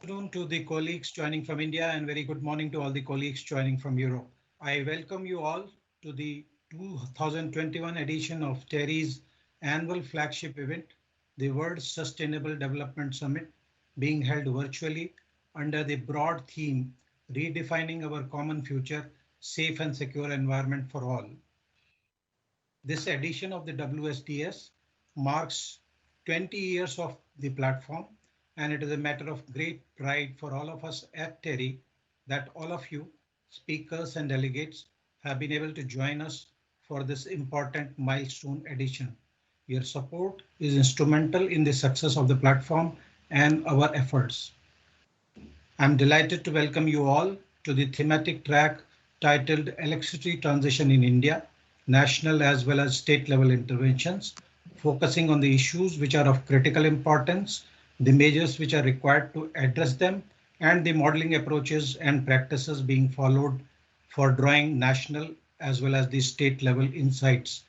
Afternoon to the colleagues joining from India and very good morning to all the colleagues joining from Europe. I welcome you all to the 2021 edition of TERI's annual flagship event, the World Sustainable Development Summit, being held virtually under the broad theme Redefining Our Common Future, Safe and Secure Environment for All. This edition of the WSDS marks 20 years of the platform, and it is a matter of great pride for all of us at TERI that all of you, speakers and delegates, have been able to join us for this important milestone edition. Your support is instrumental in the success of the platform and our efforts. I'm delighted to welcome you all to the thematic track titled Electricity Transition in India, national as well as state level interventions, focusing on the issues which are of critical importance, the measures which are required to address them, and the modeling approaches and practices being followed for drawing national as well as the state level insights.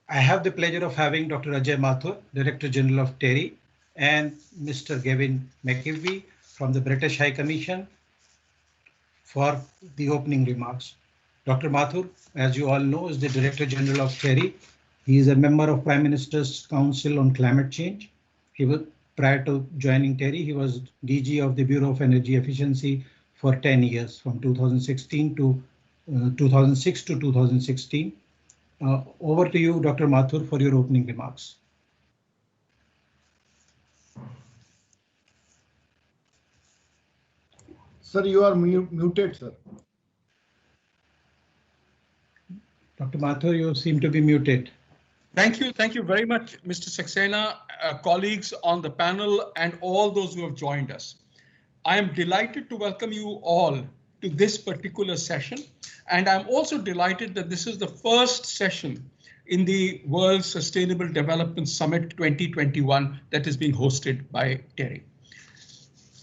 I have the pleasure of having Dr. Ajay Mathur, Director General of TERI, and Mr. Gavin McKelvey from the British High Commission for the opening remarks. Dr. Mathur, as you all know, is the Director General of TERI. He is a member of Prime Minister's Council on Climate Change. Prior to joining TERI, he was DG of the Bureau of Energy Efficiency for 10 years, from 2016 to 2006 to 2016. Over to you, Dr. Mathur, for your opening remarks. Sir, you are muted, sir. Dr. Mathur, you seem to be muted. Thank you very much, Mr. Saxena, colleagues on the panel, and all those who have joined us. I am delighted to welcome you all to this particular session, and I'm also delighted that this is the first session in the World Sustainable Development Summit 2021 that is being hosted by TERI.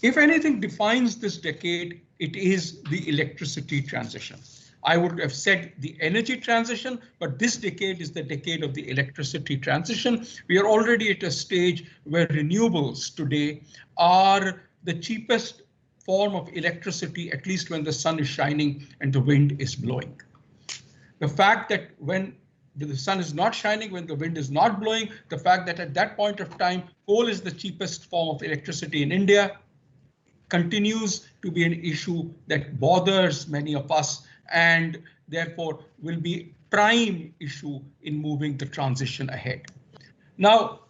If anything defines this decade, it is the electricity transition. I would have said the energy transition, but this decade is the decade of the electricity transition. We are already at a stage where renewables today are the cheapest form of electricity, at least when the sun is shining and the wind is blowing. The fact that when the sun is not shining, when the wind is not blowing, the fact that at that point of time, coal is the cheapest form of electricity in India continues to be an issue that bothers many of us, and therefore will be prime issue in moving the transition ahead. Now,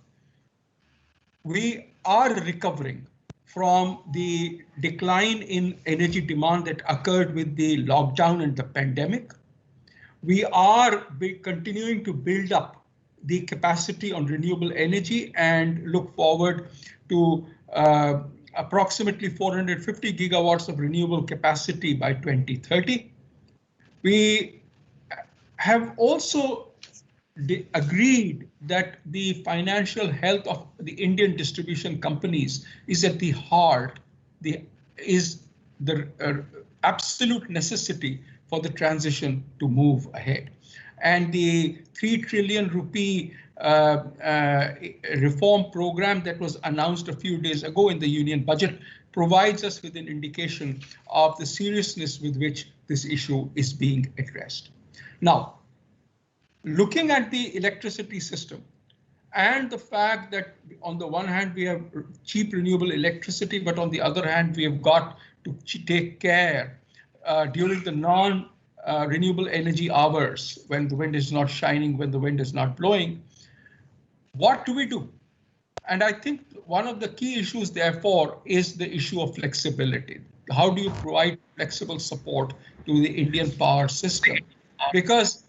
we are recovering from the decline in energy demand that occurred with the lockdown and the pandemic. We are continuing to build up the capacity on renewable energy and look forward to approximately 450 gigawatts of renewable capacity by 2030. We have also agreed that the financial health of the Indian distribution companies is at the heart, is the absolute necessity for the transition to move ahead. And the 3 trillion rupee reform program that was announced a few days ago in the union budget provides us with an indication of the seriousness with which this issue is being addressed. Now, looking at the electricity system and the fact that on the one hand we have cheap renewable electricity, but on the other hand we have got to take care during the non-renewable energy hours when the wind is not shining, when the wind is not blowing. What do we do? And I think one of the key issues, therefore, is the issue of flexibility. How do you provide flexible support to the Indian power system? Because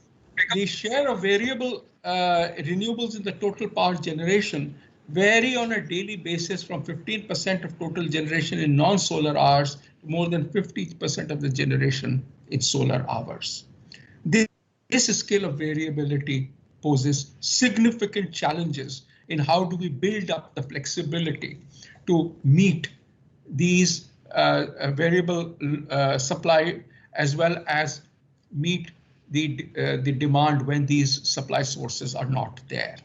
the share of variable renewables in the total power generation vary on a daily basis from 15% of total generation in non-solar hours to more than 50% of the generation in solar hours. This scale of variability poses significant challenges in how do we build up the flexibility to meet these variable supply as well as meet the demand when these supply sources are not there.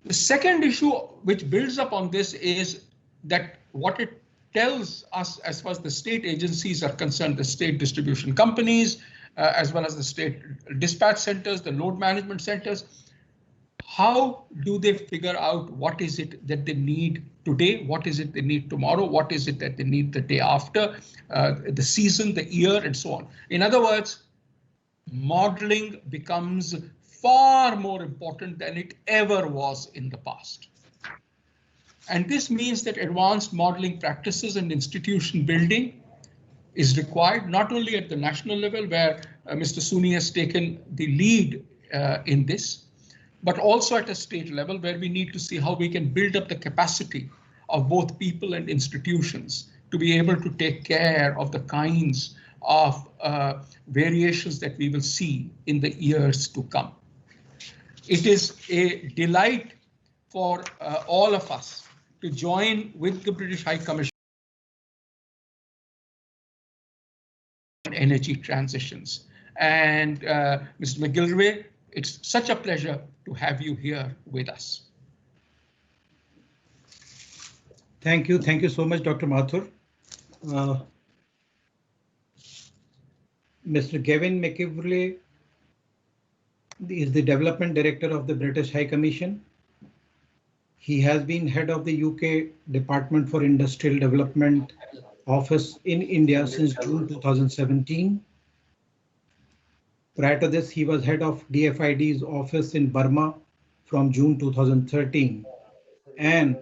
The second issue which builds up on this is that what it tells us as far as the state agencies are concerned, the state distribution companies, as well as the state dispatch centers, the load management centers, how do they figure out what is it that they need today, what is it they need tomorrow, what is it that they need the day after, the season, the year, and so on. In other words, modeling becomes far more important than it ever was in the past. And this means that advanced modeling practices and institution building is required not only at the national level, where Mr. Suni has taken the lead in this, but also at a state level, where we need to see how we can build up the capacity of both people and institutions to be able to take care of the kinds of variations that we will see in the years to come. It is a delight for all of us to join with the British High Commission on energy transitions. And Mr. McGilvray, it's such a pleasure to have you here with us. Thank you. Thank you so much, Dr. Mathur. Mr. Gavin McGilvray is the Development Director of the British High Commission. He has been head of the UK Department for Industrial Development office in India since June 2017. Prior to this, he was head of DFID's office in Burma from June 2013. And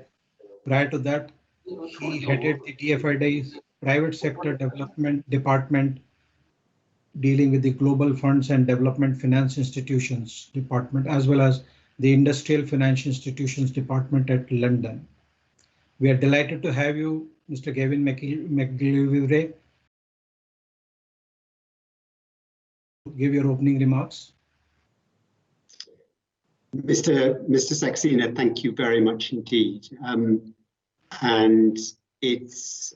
prior to that, he headed the DFID's private sector development department, dealing with the Global Funds and Development Finance Institutions Department, as well as the Industrial Financial Institutions Department at London. We are delighted to have you, Mr. Gavin McGilvray. Give your opening remarks. Mr. Saxena, thank you very much indeed. And it's,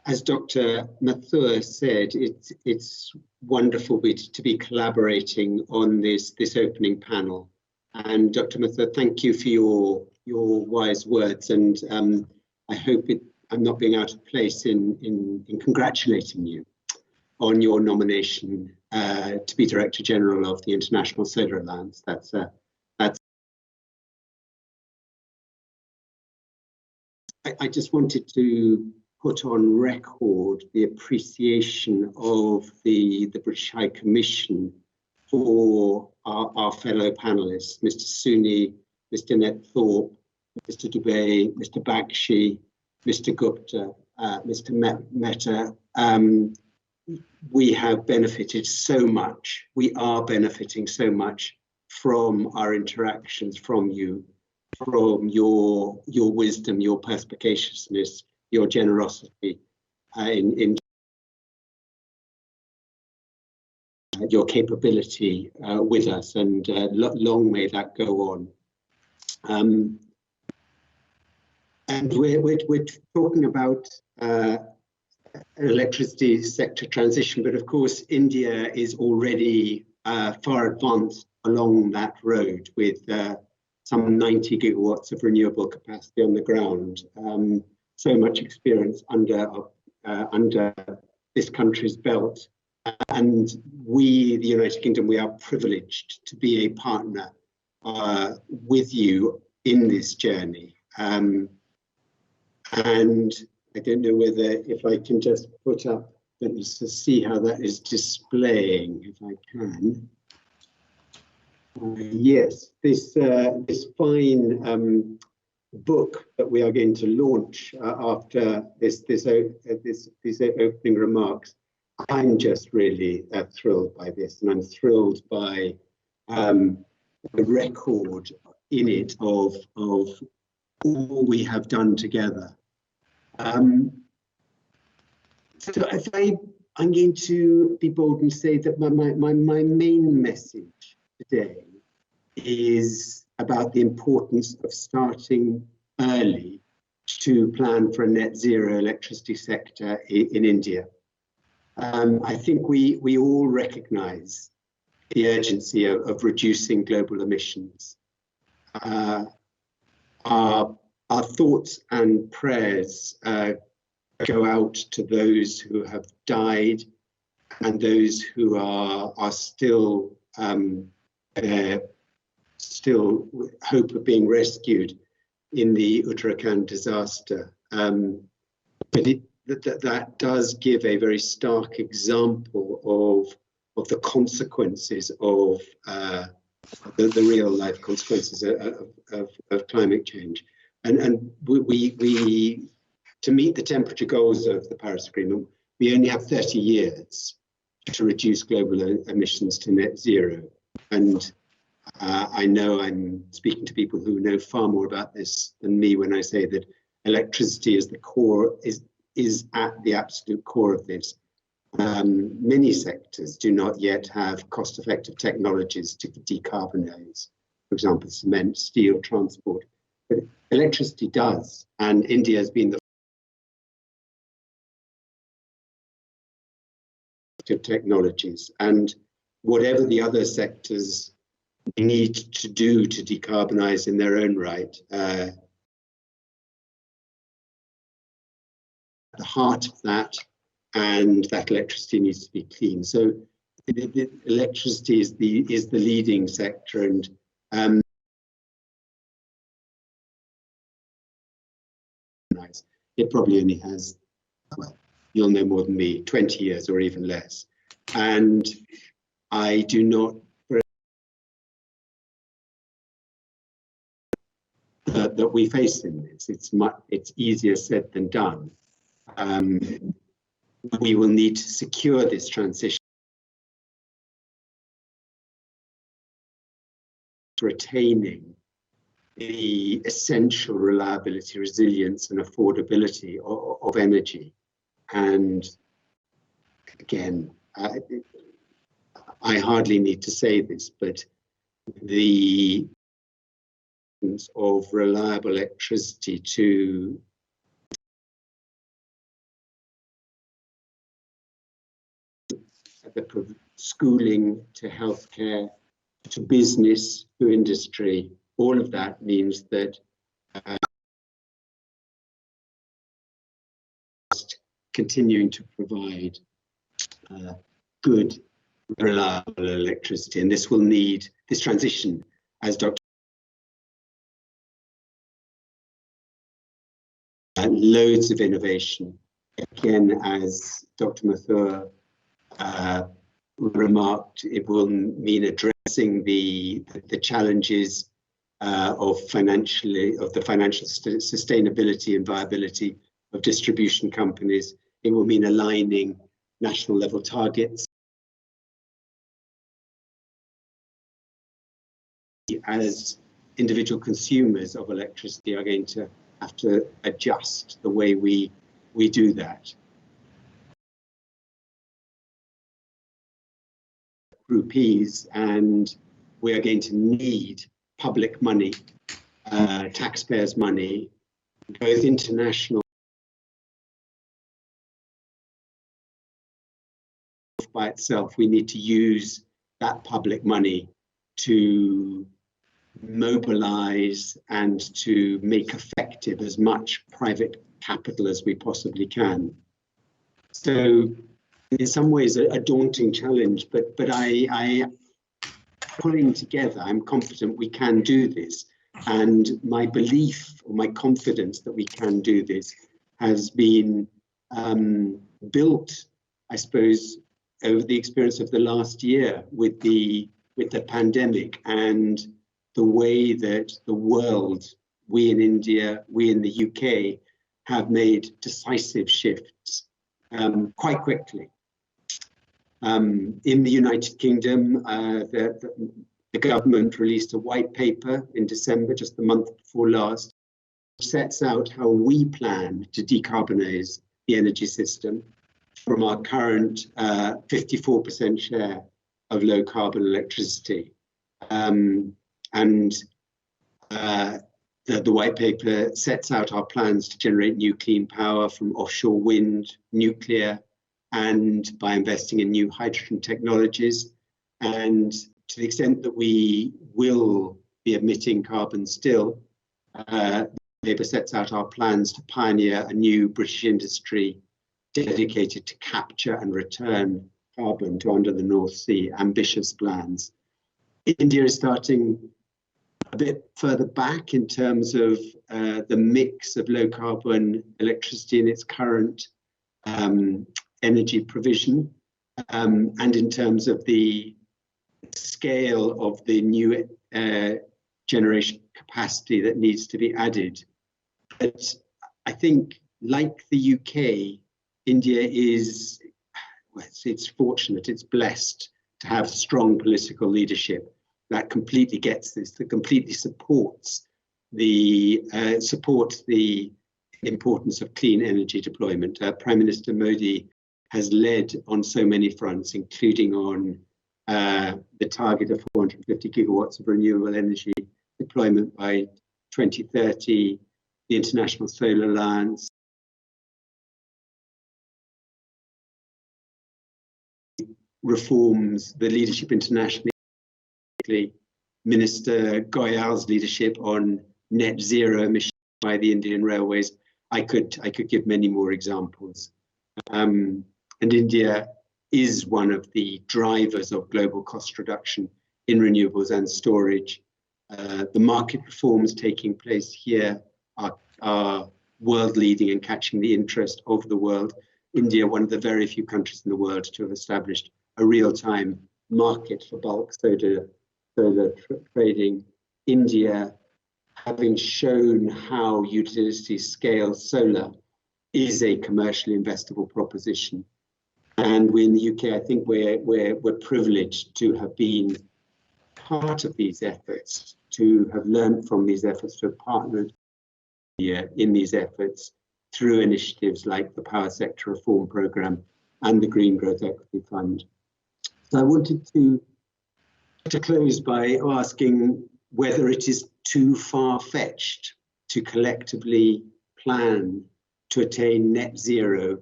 as Dr. Mathur said, it's wonderful to be collaborating on this opening panel. And Dr. Mathur, thank you for your wise words. And I hope I'm not being out of place in congratulating you on your nomination to be Director General of the International Solar Alliance. I just wanted to put on record the appreciation of the British High Commission for our fellow panelists, Mr. Suni, Mr. Ned Thorpe, Mr. Dubey, Mr. Bakshi, Mr. Gupta, Mr. Mehta. We have benefited so much. We are benefiting so much from our interactions, from you, from your wisdom, your perspicaciousness, your generosity, in your capability with us, and long may that go on. And we're talking about electricity sector transition, but of course India is already far advanced along that road with some 90 gigawatts of renewable capacity on the ground. So much experience under this country's belt. And we, the United Kingdom, we are privileged to be a partner with you in this journey. And I don't know if I can just put up, let me just see how that is displaying, if I can. Yes, this fine book that we are going to launch after these opening remarks. I'm just really thrilled by this, and I'm thrilled by the record in it of all we have done together. So I'm going to be bold and say that my main message today is about the importance of starting early to plan for a net zero electricity sector in India. I think we all recognize the urgency of reducing global emissions. Our thoughts and prayers go out to those who have died and those who are still still hope of being rescued in the Uttarakhand disaster. But that does give a very stark example of the consequences of the real life consequences of climate change. And we to meet the temperature goals of the Paris Agreement, we only have 30 years to reduce global emissions to net zero. And I know I'm speaking to people who know far more about this than me when I say that electricity is the core, is at the absolute core of this. Many sectors do not yet have cost-effective technologies to decarbonize, for example, cement, steel, transport. But electricity does, and India has been the technologies, and whatever the other sectors need to do to decarbonize in their own right, at the heart of that, and that electricity needs to be clean. So the electricity is the leading sector, and it probably only has, well, you'll know more than me, 20 years or even less. And I do not that we face in this. It's easier said than done. We will need to secure this transition, retaining the essential reliability, resilience, and affordability of energy. And again, I hardly need to say this, but the of reliable electricity to the schooling, to healthcare, to business, to industry, all of that means that continuing to provide good, reliable electricity. And this will need, this transition, as Dr. Loads of innovation. Again, as Dr. Mathur remarked, it will mean addressing the challenges of the financial sustainability and viability of distribution companies. It will mean aligning national level targets. As individual consumers of electricity are going to have to adjust the way we do that. Rupees, and we are going to need public money, taxpayers' money, both international by itself. We need to use that public money to mobilize and to make effective as much private capital as we possibly can. So in some ways a daunting challenge, but I pulling together, I'm confident we can do this. And my belief or my confidence that we can do this has been built, I suppose, over the experience of the last year with the pandemic and the way that the world, we in India, we in the UK, have made decisive shifts quite quickly. In the United Kingdom, the government released a white paper in December, just the month before last, which sets out how we plan to decarbonize the energy system from our current 54% share of low carbon electricity. The white paper sets out our plans to generate new clean power from offshore wind, nuclear, and by investing in new hydrogen technologies. And to the extent that we will be emitting carbon still, Labour sets out our plans to pioneer a new British industry dedicated to capture and return carbon to under the North Sea, ambitious plans. India is starting a bit further back in terms of the mix of low carbon electricity in its current energy provision, and in terms of the scale of the new generation capacity that needs to be added. But I think, like the UK, India is, well, it's fortunate, it's blessed to have strong political leadership that completely gets this, that completely supports the importance of clean energy deployment. Prime Minister Modi has led on so many fronts, including on the target of 450 gigawatts of renewable energy deployment by 2030, the International Solar Alliance, reforms, the leadership internationally, Minister Goyal's leadership on net zero emissions by the Indian Railways. I could give many more examples. And India is one of the drivers of global cost reduction in renewables and storage. The market reforms taking place here are world leading and catching the interest of the world. India, one of the very few countries in the world to have established a real-time market for bulk solar trading. India, having shown how utility scale solar is a commercially investable proposition. And we in the UK, I think we're privileged to have been part of these efforts, to have learned from these efforts, to have partnered in these efforts through initiatives like the Power Sector Reform Programme and the Green Growth Equity Fund. So I wanted to close by asking whether it is too far-fetched to collectively plan to attain net zero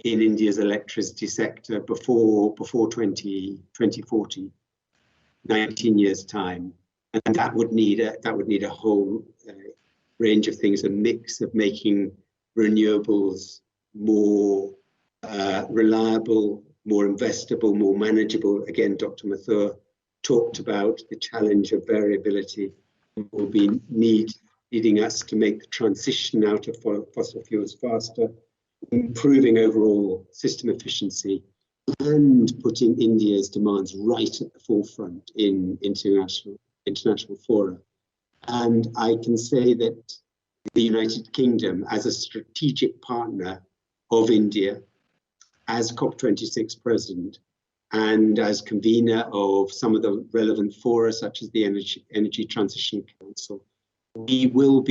in India's electricity sector before 2040, 19 years time, and that would need a whole range of things, a mix of making renewables more reliable, more investable, more manageable. Again, Dr. Mathur talked about the challenge of variability will be needing us to make the transition out of fossil fuels faster, improving overall system efficiency, and putting India's demands right at the forefront in international fora. And I can say that the United Kingdom, as a strategic partner of India, as COP26 president, and as convener of some of the relevant fora, such as the Energy Transition Council, we will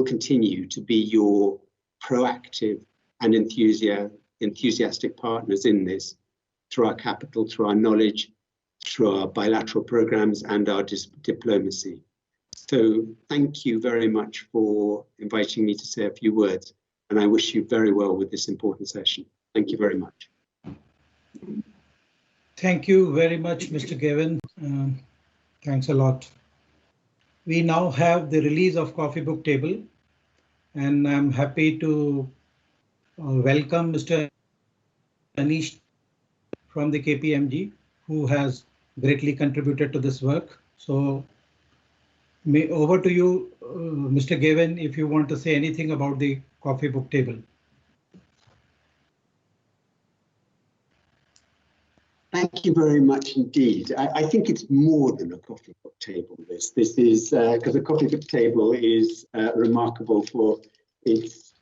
continue to be your proactive and enthusiastic partners in this, through our capital, through our knowledge, through our bilateral programs and our diplomacy. So thank you very much for inviting me to say a few words, and I wish you very well with this important session. Thank you very much. Thank you very much, Mr. Gavin. Thanks a lot. We now have the release of Coffee Book Table, and I'm happy to welcome Mr. Anish from the KPMG, who has greatly contributed to this work. So over to you, Mr. Gavin, if you want to say anything about the Coffee Book Table. Thank you very much indeed. I think it's more than a coffee book table. This is because a coffee book table is remarkable for its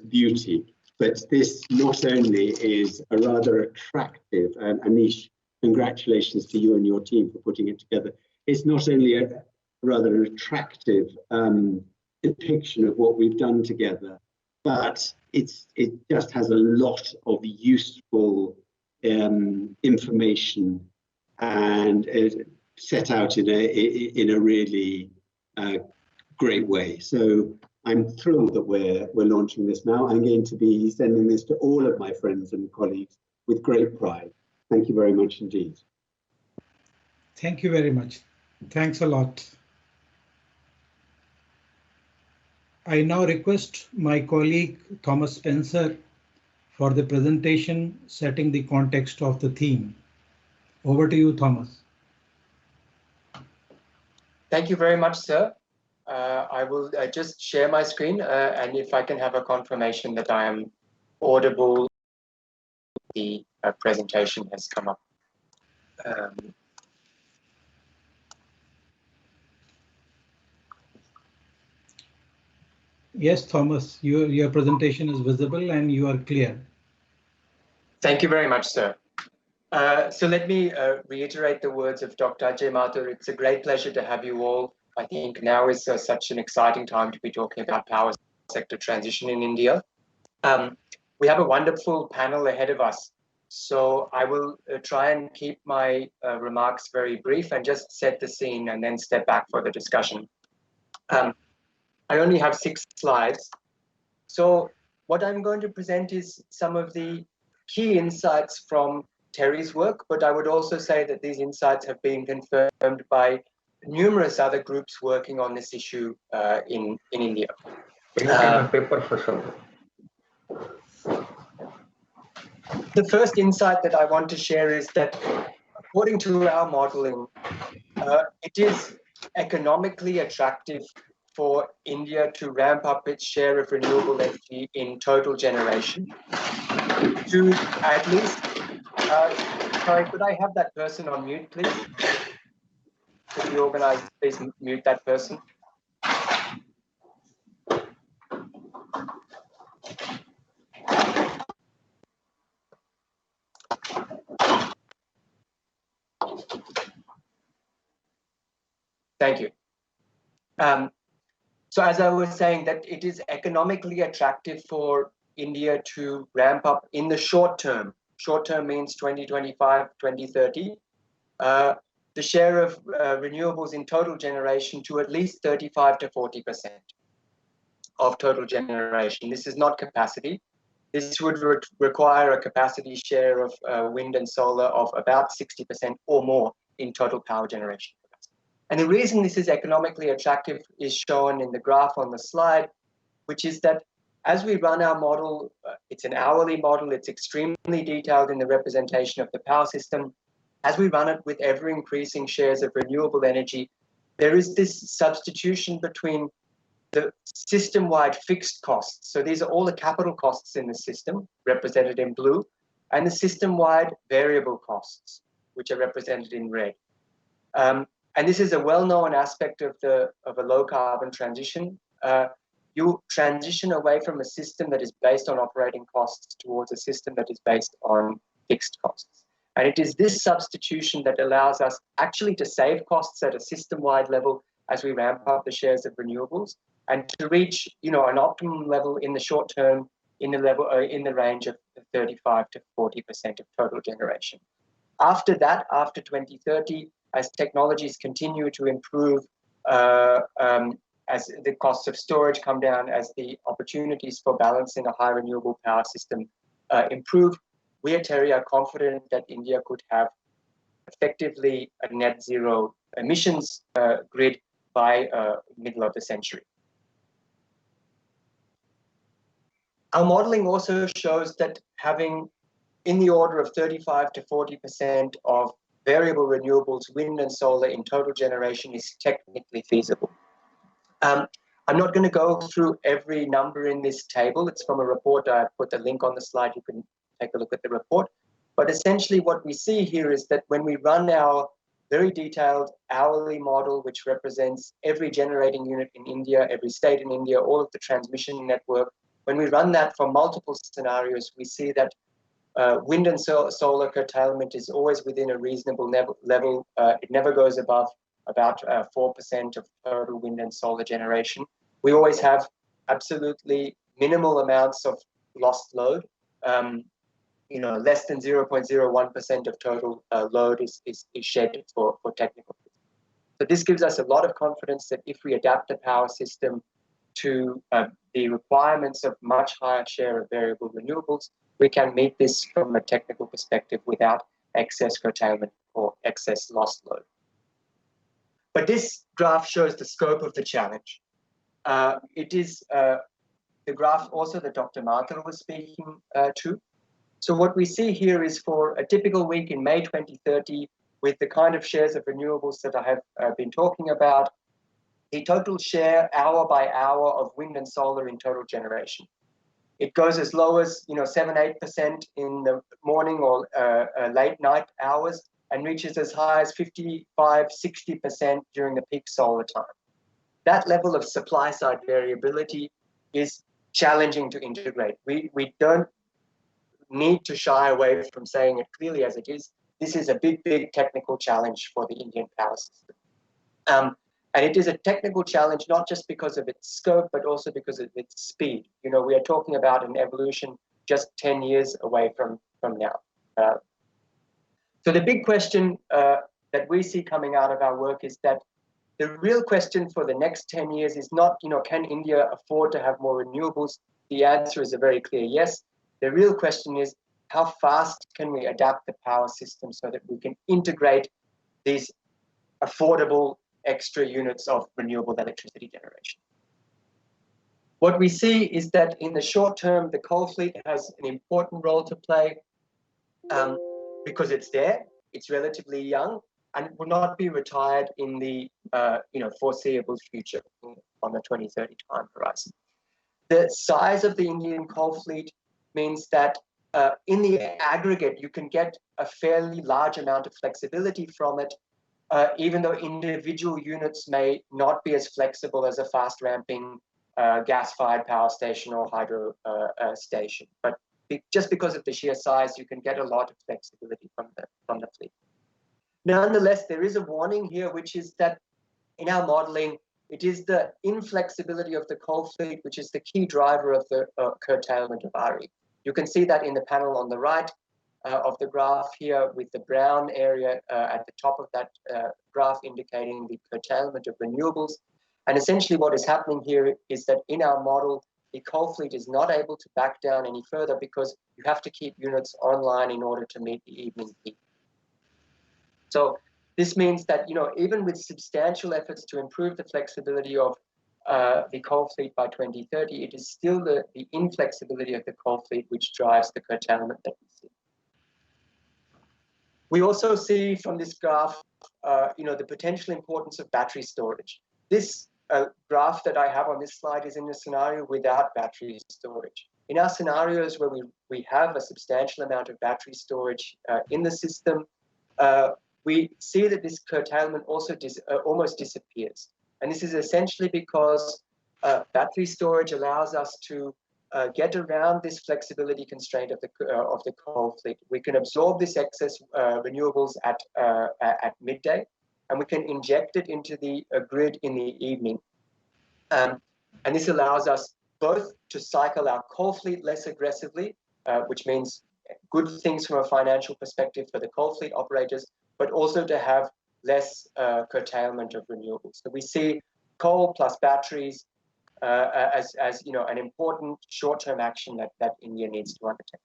beauty, but this not only is a rather attractive, and Anish, congratulations to you and your team for putting it together. It's not only a rather attractive depiction of what we've done together, but it just has a lot of useful information and set out in a really great way. So I'm thrilled that we're launching this now. I'm going to be sending this to all of my friends and colleagues with great pride. Thank you very much indeed. Thank you very much. Thanks a lot. I now request my colleague Thomas Spencer for the presentation setting the context of the theme. Over to you, Thomas. Thank you very much, sir. I will just share my screen, and if I can have a confirmation that I am audible, the presentation has come up. Yes, Thomas, your presentation is visible and you are clear. Thank you very much, sir. So let me reiterate the words of Dr. Ajay Mathur. It's a great pleasure to have you all. I think now is such an exciting time to be talking about power sector transition in India. We have a wonderful panel ahead of us. So I will try and keep my remarks very brief and just set the scene and then step back for the discussion. I only have 6 slides. So what I'm going to present is some of the key insights from Terry's work, but I would also say that these insights have been confirmed by numerous other groups working on this issue in India. The first insight that I want to share is that according to our modeling, it is economically attractive for India to ramp up its share of renewable energy in total generation to at least, sorry, could I have that person on mute, please? Could the organizer please mute that person? Thank you. So as I was saying, that it is economically attractive for India to ramp up in the short term. Short term means 2025, 2030. The share of renewables in total generation to at least 35 to 40% of total generation. This is not capacity. This would require a capacity share of wind and solar of about 60% or more in total power generation. And the reason this is economically attractive is shown in the graph on the slide, which is that as we run our model, it's an hourly model, it's extremely detailed in the representation of the power system. As we run it with ever increasing shares of renewable energy, there is this substitution between the system-wide fixed costs. So these are all the capital costs in the system, represented in blue, and the system-wide variable costs, which are represented in red. And this is a well-known aspect of a low-carbon transition. You transition away from a system that is based on operating costs towards a system that is based on fixed costs. And it is this substitution that allows us actually to save costs at a system-wide level as we ramp up the shares of renewables, and to reach, an optimum level in the short term in the range of 35 to 40% of total generation. After that, after 2030, as technologies continue to improve, as the costs of storage come down, as the opportunities for balancing a high renewable power system improve, we at TERI are confident that India could have effectively a net zero emissions grid by middle of the century. Our modeling also shows that having in the order of 35 to 40% of variable renewables, wind and solar in total generation is technically feasible. I'm not going to go through every number in this table. It's from a report. I put the link on the slide. You can take a look at the report. But essentially what we see here is that when we run our very detailed hourly model, which represents every generating unit in India, every state in India, all of the transmission network, when we run that for multiple scenarios, we see that wind and solar curtailment is always within a reasonable level. It never goes above about 4% of total wind and solar generation. We always have absolutely minimal amounts of lost load. Less than 0.01% of total load is shed for technical reasons. So this gives us a lot of confidence that if we adapt the power system to the requirements of much higher share of variable renewables, we can meet this from a technical perspective without excess curtailment or excess lost load. But this graph shows the scope of the challenge. it is the graph also that Dr. Mathur was speaking to. So what we see here is for a typical week in May 2030, with the kind of shares of renewables that I have been talking about, the total share hour by hour of wind and solar in total generation. It goes as low as 7-8% in the morning or late night hours, and reaches as high as 55-60% during the peak solar time. That level of supply side variability is challenging to integrate. We don't need to shy away from saying it clearly as it is. This is a big technical challenge for the Indian power system. And it is a technical challenge, not just because of its scope, but also because of its speed. We are talking about an evolution just 10 years away from now. So the big question that we see coming out of our work is that the real question for the next 10 years is not, can India afford to have more renewables? The answer is a very clear yes. The real question is, how fast can we adapt the power system so that we can integrate these affordable extra units of renewable electricity generation? What we see is that in the short term, the coal fleet has an important role to play because it's there, it's relatively young, and will not be retired in the foreseeable future on the 2030 time horizon. The size of the Indian coal fleet means that in the aggregate, you can get a fairly large amount of flexibility from it, even though individual units may not be as flexible as a fast ramping gas-fired power station or hydro station. But just because of the sheer size, you can get a lot of flexibility from the fleet. Nonetheless, there is a warning here, which is that in our modeling, it is the inflexibility of the coal fleet, which is the key driver of the curtailment of RE. You can see that in the panel on the right of the graph here, with the brown area at the top of that graph indicating the curtailment of renewables. And essentially what is happening here is that in our model, the coal fleet is not able to back down any further because you have to keep units online in order to meet the evening peak. So this means that, even with substantial efforts to improve the flexibility of the coal fleet by 2030, it is still the inflexibility of the coal fleet which drives the curtailment that we see. We also see from this graph, the potential importance of battery storage. This graph that I have on this slide is in a scenario without battery storage. In our scenarios where we have a substantial amount of battery storage in the system, we see that this curtailment also almost disappears. And this is essentially because battery storage allows us to get around this flexibility constraint of the coal fleet. We can absorb this excess renewables at midday, and we can inject it into the grid in the evening. And this allows us both to cycle our coal fleet less aggressively, which means good things from a financial perspective for the coal fleet operators, but also to have less curtailment of renewables. So we see coal plus batteries as an important short-term action that India needs to undertake.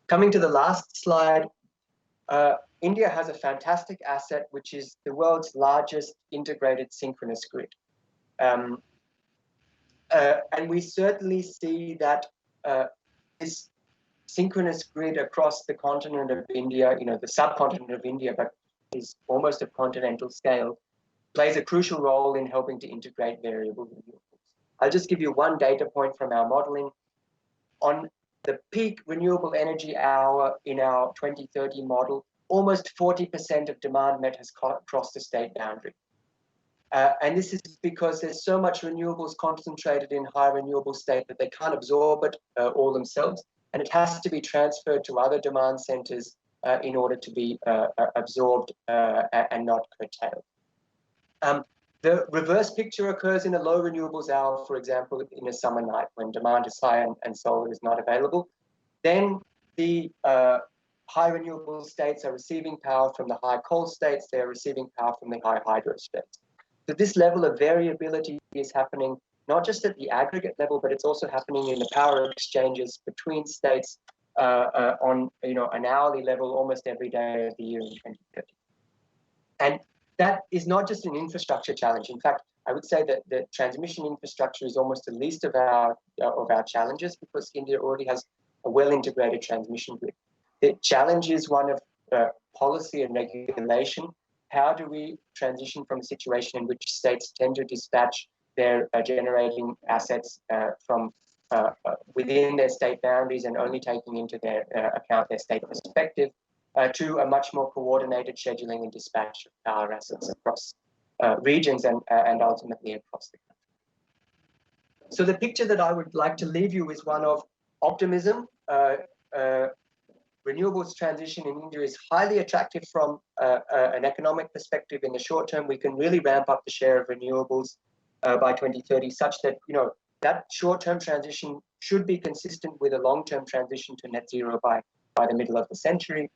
Coming to the last slide, India has a fantastic asset, which is the world's largest integrated synchronous grid. And we certainly see that this synchronous grid across the continent of India, the subcontinent of India, but is almost of continental scale, plays a crucial role in helping to integrate variable renewables. I'll just give you one data point from our modeling. On the peak renewable energy hour in our 2030 model, almost 40% of demand met has crossed the state boundary. And this is because there's so much renewables concentrated in high renewable state that they can't absorb it all themselves. And it has to be transferred to other demand centers in order to be absorbed and not curtailed. The reverse picture occurs in a low renewables hour, for example, in a summer night when demand is high and solar is not available. Then the high renewable states are receiving power from the high coal states, they're receiving power from the high hydro states. So this level of variability is happening not just at the aggregate level, but it's also happening in the power exchanges between states on an hourly level almost every day of the year in 2030. And that is not just an infrastructure challenge. In fact, I would say that the transmission infrastructure is almost the least of our challenges, because India already has a well-integrated transmission grid. The challenge is one of policy and regulation. How do we transition from a situation in which states tend to dispatch their generating assets from within their state boundaries and only taking into their account their state perspective, to a much more coordinated scheduling and dispatch of power assets across regions and ultimately across the country. So the picture that I would like to leave you is one of optimism. Renewables transition in India is highly attractive from an economic perspective. In the short term, we can really ramp up the share of renewables by 2030, such that that short-term transition should be consistent with a long-term transition to net zero by the middle of the century.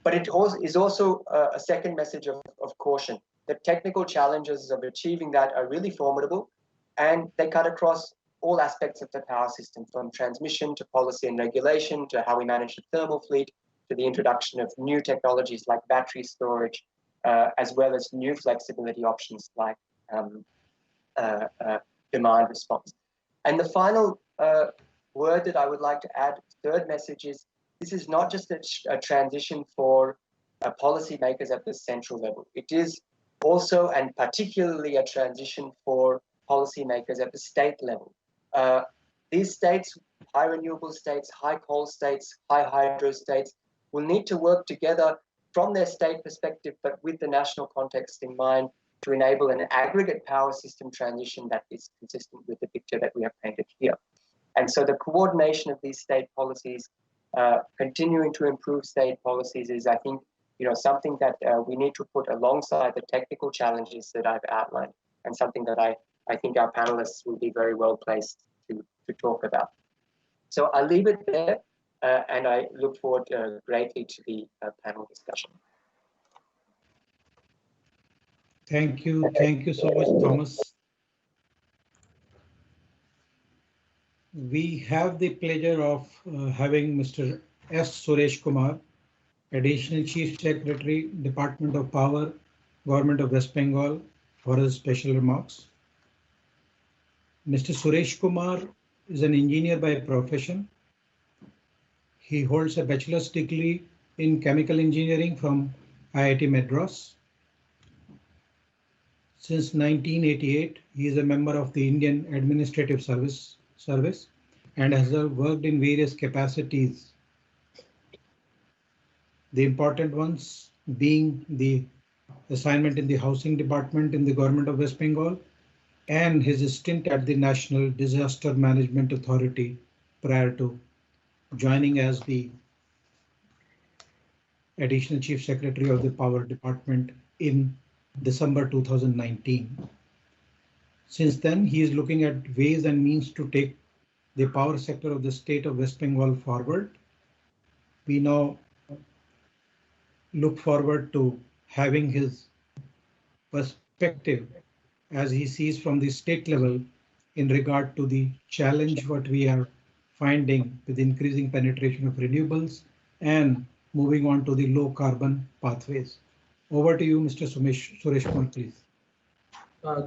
But it is also a second message of caution. The technical challenges of achieving that are really formidable, and they cut across all aspects of the power system, from transmission to policy and regulation, to how we manage the thermal fleet, to the introduction of new technologies like battery storage, as well as new flexibility options like demand response. And the final word that I would like to add, third message, is this is not just a transition for policymakers at the central level. It is also and particularly a transition for policymakers at the state level. These states, high renewable states, high coal states, high hydro states, will need to work together from their state perspective, but with the national context in mind, to enable an aggregate power system transition that is consistent with the picture that we have painted here. And so the coordination of these state policies, continuing to improve state policies, is, I think, something that we need to put alongside the technical challenges that I've outlined, and something that I think our panelists will be very well placed to talk about. So I'll leave it there, and I look forward greatly to the panel discussion. Thank you so much, Thomas. We have the pleasure of having Mr. S. Suresh Kumar, Additional Chief Secretary, Department of Power, Government of West Bengal, for his special remarks. Mr. Suresh Kumar is an engineer by profession. He holds a bachelor's degree in chemical engineering from IIT Madras. Since 1988, he is a member of the Indian Administrative Service and has worked in various capacities. The important ones being the assignment in the Housing Department in the Government of West Bengal, and his stint at the National Disaster Management Authority prior to joining as the Additional Chief Secretary of the Power Department in December 2019. Since then, he is looking at ways and means to take the power sector of the state of West Bengal forward. We now look forward to having his perspective as he sees from the state level in regard to the challenge what we are finding with increasing penetration of renewables and moving on to the low carbon pathways. Over to you, Mr. Suresh Kumar, please.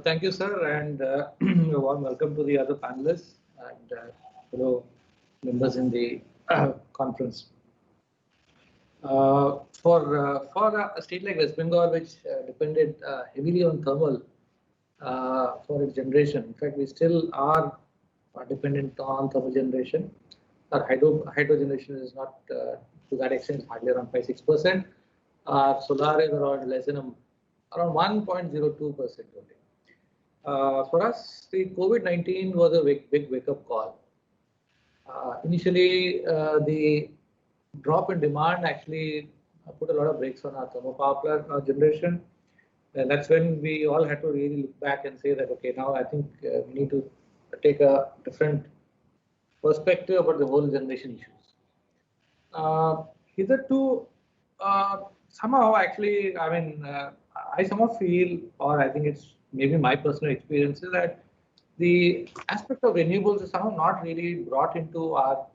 Thank you, sir, and a warm welcome to the other panelists and fellow members in the conference. For a state like West Bengal, which depended heavily on thermal for its generation, in fact, we still are dependent on thermal generation. Our hydro generation is not to that extent, it's hardly around 5-6%. Our solar is around less than around 1.02% only. For us, the COVID-19 was a big wake-up call. Initially, the drop in demand actually put a lot of brakes on our thermal power plant generation. And that's when we all had to really look back and say that, okay, now I think we need to take a different perspective about the whole generation issues. Hitherto, somehow actually, I mean, I somehow feel, or I think it's maybe my personal experience, is that the aspect of renewables is somehow not really brought into our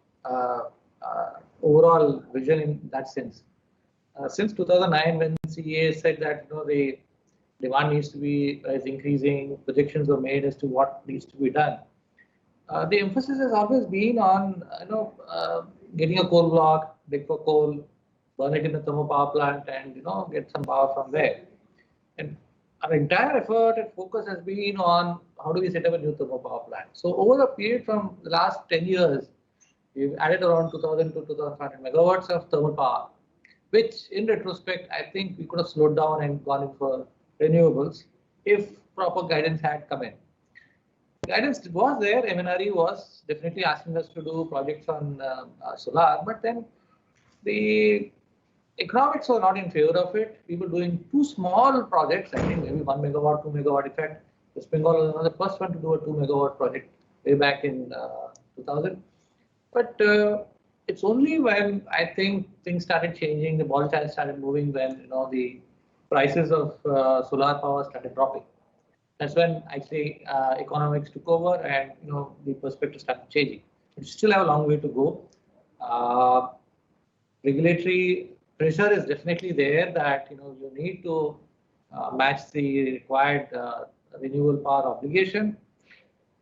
overall vision in that sense. Since 2009, when CEA said that the demand needs to be is increasing, projections were made as to what needs to be done. The emphasis has always been on getting a coal block, dig for coal, burn it in a thermal power plant, and get some power from there. And our entire effort and focus has been on how do we set up a new thermal power plant. So over the period from the last 10 years, we've added around 2,000 to 2,500 megawatts of thermal power, which in retrospect, I think we could have slowed down and gone in for renewables if proper guidance had come in. Guidance was there. MNRE was definitely asking us to do projects on solar, but then the economics were not in favor of it. We were doing two small projects, I think maybe 1 megawatt, 2 megawatt. In fact, West Bengal was one of the first one to do a 2 megawatt project way back in 2000. But it's only when I think things started changing, the ball started moving, when the prices of solar power started dropping. That's when actually economics took over and the perspective started changing. We still have a long way to go. Regulatory pressure is definitely there that you need to match the required renewable power obligation.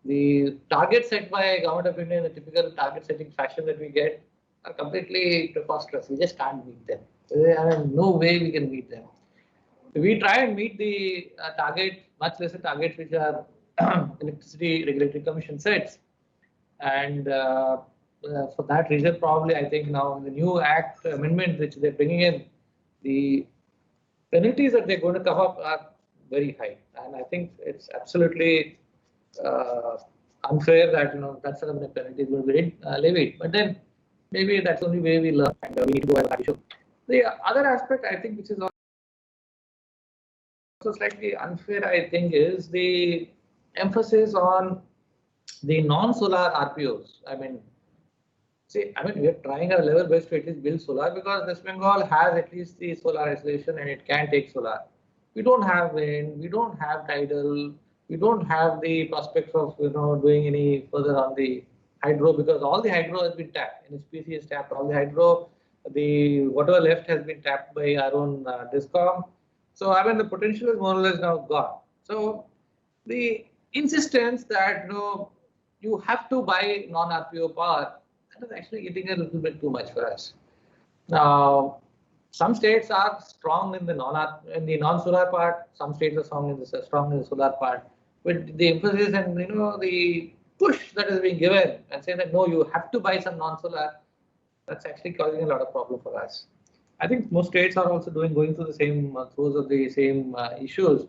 The targets set by Government of India in the typical target setting fashion that we get are completely preposterous. We just can't meet them. There are no way we can meet them. We try and meet the target, much lesser targets which are Electricity Regulatory Commission sets. And for that reason, probably I think now in the new Act amendment which they're bringing in, the penalties that they're going to come up are very high. And I think it's absolutely unfair that that sort of penalty is going to be levied. But then maybe that's the only way we learn, and we need to go at that issue. The other aspect I think which is also slightly unfair, I think, is the emphasis on the non-solar RPOs. I mean, we are trying our level best to at least build solar because West Bengal has at least the solar isolation and it can take solar. We don't have wind, we don't have tidal, we don't have the prospects of doing any further on the hydro because all the hydro has been tapped. NHPC has tapped all the hydro. The whatever left has been tapped by our own DISCOM. So the potential is more or less now gone. So the insistence that you have to buy non-RPO power, that is actually getting a little bit too much for us. Now, some states are strong in the non-solar part. Some states are strong in the solar part. But the emphasis and the push that is being given and saying that no, you have to buy some non-solar, that's actually causing a lot of problem for us. I think most states are also going through the same throes of the same issues,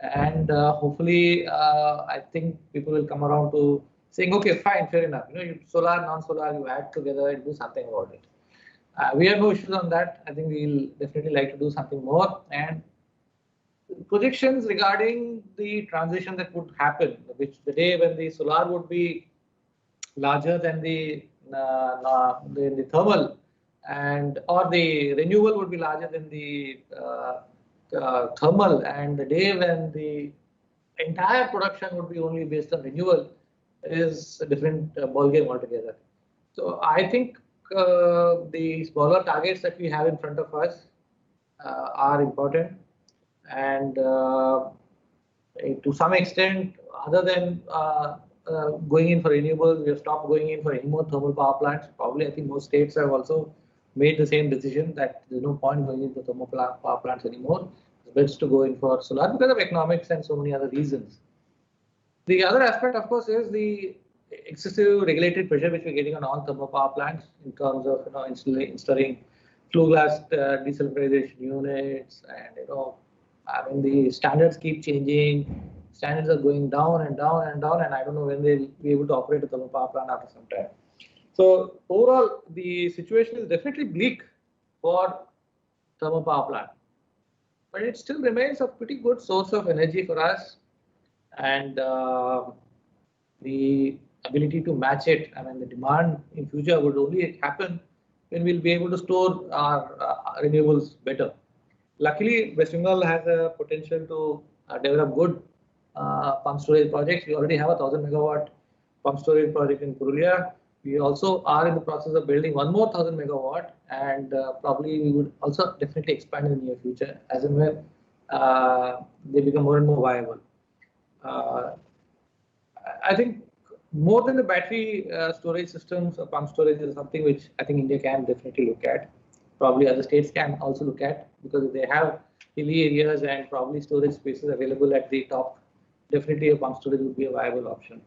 and hopefully, I think people will come around to saying, okay, fine, fair enough. Solar, non-solar, you add together and do something about it. We have no issues on that. I think we'll definitely like to do something more. And projections regarding the transition that would happen, which the day when the solar would be larger than the thermal, or the renewable would be larger than the thermal, and the day when the entire production would be only based on renewable is a different ballgame altogether. So I think the smaller targets that we have in front of us are important, and to some extent, other than going in for renewables, we have stopped going in for any more thermal power plants. Probably I think most states have also made the same decision that there's no point going into thermal power plants anymore. It's best to go in for solar because of economics and so many other reasons. The other aspect, of course, is the excessive regulatory pressure which we're getting on all thermal power plants in terms of installing flue gas desulfurization units, and the standards keep changing. Standards are going down and down and down, and I don't know when they'll be able to operate a thermal power plant after some time. So overall, the situation is definitely bleak for thermal power plant, but it still remains a pretty good source of energy for us, and the ability to match it. The demand in future would only happen when we'll be able to store our renewables better. Luckily, West Bengal has a potential to develop good pump storage projects. We already have a 1,000 megawatt pump storage project in Purulia. We also are in the process of building one more 1,000 megawatt, and probably we would also definitely expand in the near future as and when they become more and more viable. I think more than the battery storage systems or pump storage is something which I think India can definitely look at. Probably other states can also look at, because if they have hilly areas and probably storage spaces available at the top, definitely a pump storage would be a viable option.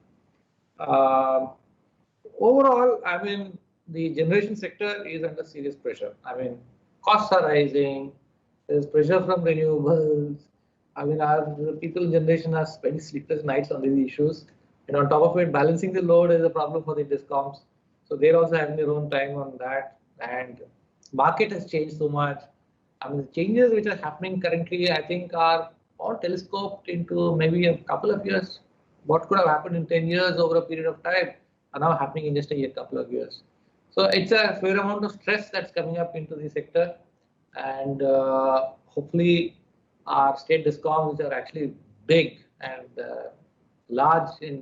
Overall, I mean, the generation sector is under serious pressure. I mean, costs are rising, there's pressure from renewables. I mean, our people in generation are spending sleepless nights on these issues. And on top of it, balancing the load is a problem for the discoms. So they're also having their own time on that. And market has changed so much. I mean, the changes which are happening currently, I think, are all telescoped into maybe a couple of years. What could have happened in 10 years over a period of time are now happening in just a couple of years. So it's a fair amount of stress that's coming up into the sector. And hopefully our state discoms, which are actually big and large in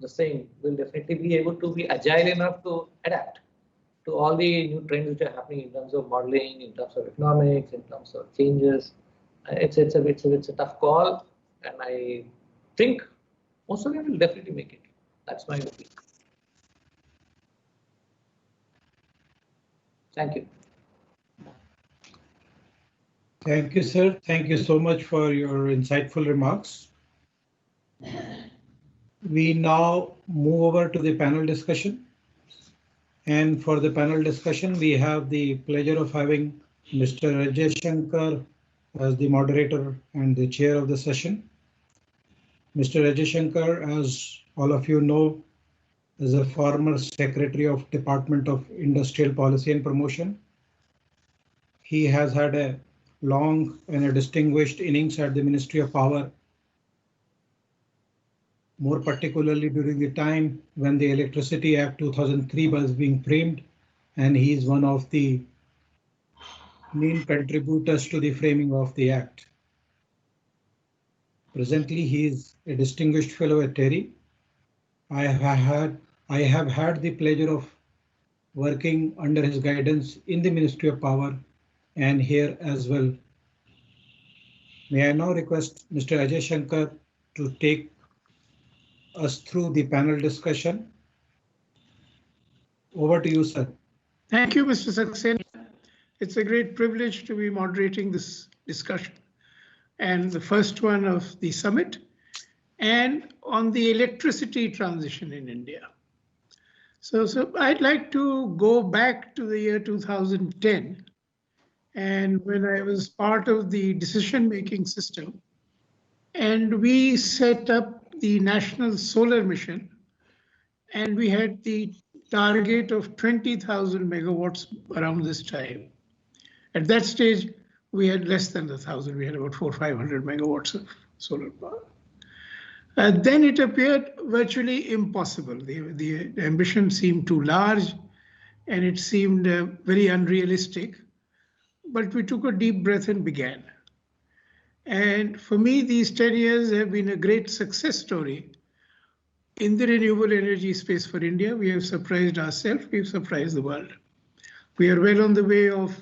the same, will definitely be able to be agile enough to adapt to all the new trends which are happening in terms of modeling, in terms of economics, in terms of changes. It's a tough call, and I think most of them will definitely make it. That's my opinion. Thank you. Thank you, sir. Thank you so much for your insightful remarks. We now move over to the panel discussion. And for the panel discussion, we have the pleasure of having Mr. Ajay Shankar as the moderator and the chair of the session. Mr. Ajay Shankar, as all of you know, is a former Secretary of Department of Industrial Policy and Promotion. He has had a long and a distinguished innings at the Ministry of Power, more particularly during the time when the Electricity Act 2003 was being framed, and he is one of the main contributors to the framing of the Act. Presently, he is a distinguished fellow at TERI. I have had the pleasure of working under his guidance in the Ministry of Power and here as well. May I now request Mr. Ajay Shankar to take us through the panel discussion. Over to you, sir. Thank you, Mr. Saxena. It's a great privilege to be moderating this discussion, and the first one of the summit, and on the electricity transition in India. So I'd like to go back to the year 2010, and when I was part of the decision-making system, and we set up the National Solar Mission, and we had the target of 20,000 megawatts around this time. At that stage, we had less than 1,000. We had about 400 or 500 megawatts of solar power. Then it appeared virtually impossible. The ambition seemed too large, and it seemed very unrealistic. But we took a deep breath and began. And for me, these 10 years have been a great success story in the renewable energy space for India. We have surprised ourselves, we've surprised the world. We are well on the way of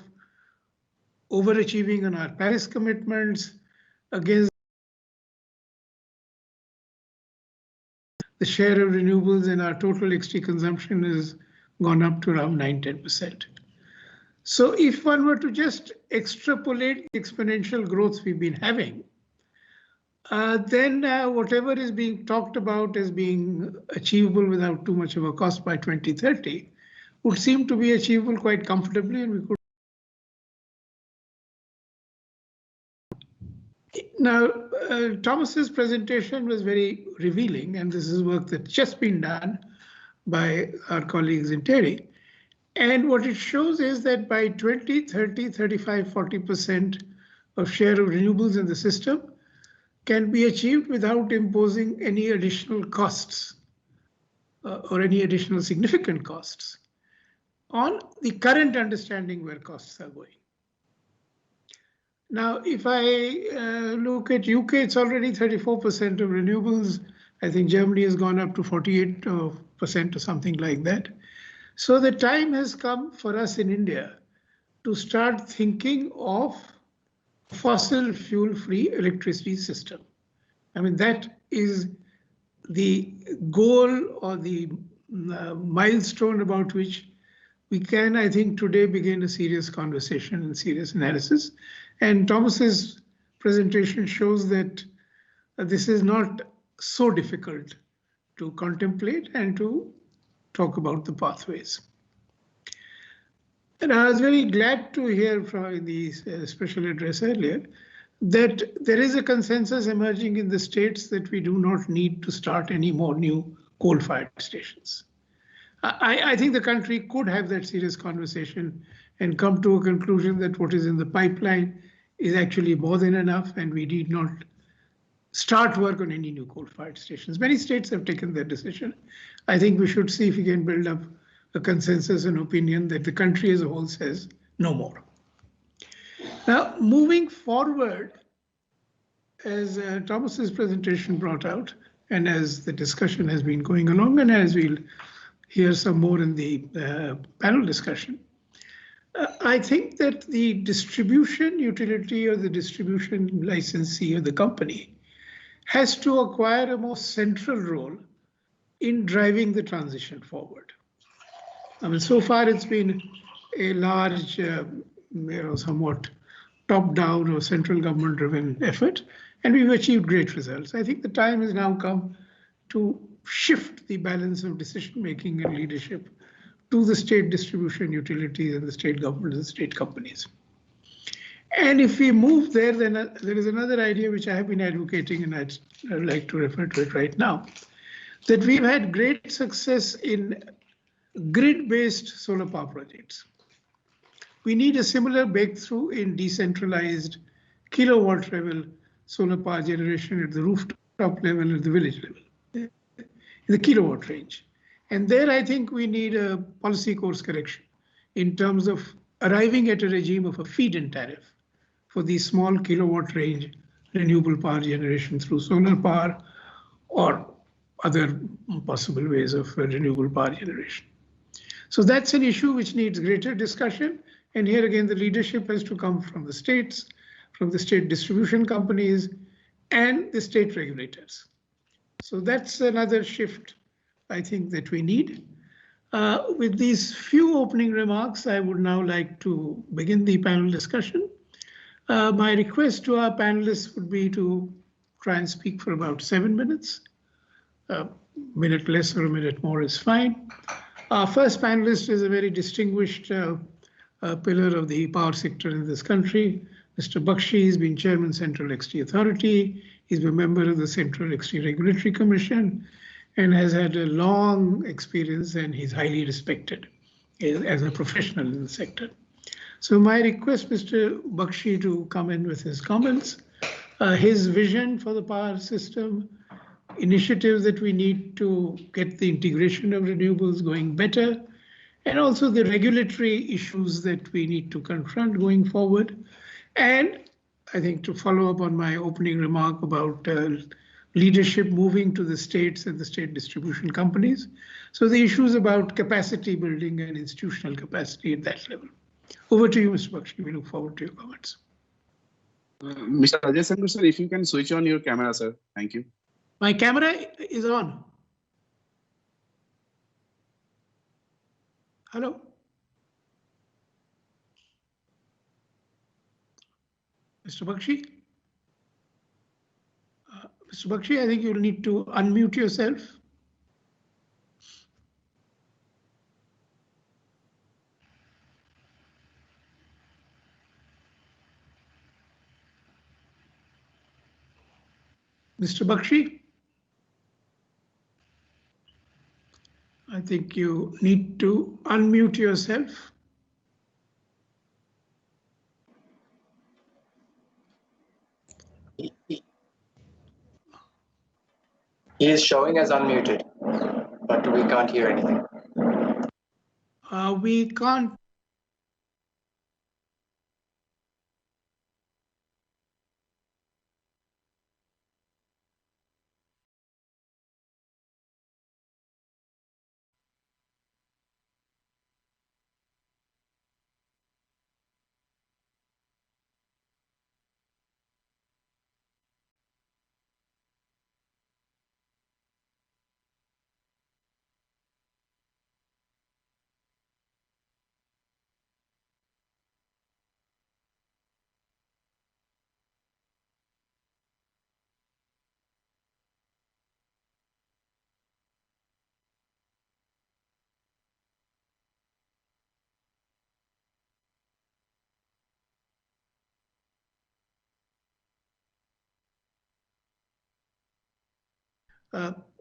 overachieving on our Paris commitments. Against the share of renewables in our total extra consumption has gone up to around 9–10%. So if one were to just extrapolate the exponential growth we've been having, then whatever is being talked about as being achievable without too much of a cost by 2030 would seem to be achievable quite comfortably, and we could. Now, Thomas's presentation was very revealing, and this is work that's just been done by our colleagues in TERI. And what it shows is that by 2030, 35, 40% of share of renewables in the system can be achieved without imposing any additional costs or any additional significant costs on the current understanding where costs are going. Now, if I look at UK, it's already 34% of renewables. I think Germany has gone up to 48% or something like that. So the time has come for us in India to start thinking of fossil fuel-free electricity system. I mean, that is the goal or the milestone about which we can, I think, today begin a serious conversation and serious analysis. And Thomas's presentation shows that this is not so difficult to contemplate and to talk about the pathways. And I was very glad to hear from the special address earlier that there is a consensus emerging in the states that we do not need to start any more new coal-fired stations. I think the country could have that serious conversation and come to a conclusion that what is in the pipeline is actually more than enough and we need not start work on any new coal-fired stations. Many states have taken that decision. I think we should see if we can build up a consensus and opinion that the country as a whole says no more. Now, moving forward, as Thomas's presentation brought out, and as the discussion has been going along, and as we'll hear some more in the panel discussion, I think that the distribution utility or the distribution licensee or the company has to acquire a more central role in driving the transition forward. I mean, so far it's been a large, somewhat top-down or central government-driven effort, and we've achieved great results. I think the time has now come to shift the balance of decision-making and leadership to the state distribution utilities and the state government and state companies. And if we move there, then there is another idea which I have been advocating, and I'd like to refer to it right now, that we've had great success in grid-based solar power projects. We need a similar breakthrough in decentralized kilowatt level solar power generation at the rooftop level, at the village level, in the kilowatt range. And there I think we need a policy course correction in terms of arriving at a regime of a feed-in tariff for the small kilowatt range renewable power generation through solar power or other possible ways of renewable power generation. So that's an issue which needs greater discussion. And here again, the leadership has to come from the states, from the state distribution companies, and the state regulators. So that's another shift I think that we need. With these few opening remarks, I would now like to begin the panel discussion. My request to our panelists would be to try and speak for about 7 minutes. A minute less or a minute more is fine. Our first panelist is a very distinguished pillar of the power sector in this country. Mr. Bakshi has been Chairman Central Electricity Authority. He's a member of the Central Electricity Regulatory Commission and has had a long experience, and he's highly respected as a professional in the sector. So my request, Mr. Bakshi, to come in with his comments, his vision for the power system, initiatives that we need to get the integration of renewables going better, and also the regulatory issues that we need to confront going forward. And I think to follow up on my opening remark about leadership moving to the states and the state distribution companies. So the issues about capacity building and institutional capacity at that level. Over to you, Mr. Bakshi. We look forward to your comments. Mr. Ajay Mathur, sir, if you can switch on your camera, sir. Thank you. My camera is on. Hello? Mr. Bakshi? Mr. Bakshi, I think you'll need to unmute yourself. Mr. Bakshi? I think you need to unmute yourself. He is showing as unmuted, but we can't hear anything. We can't.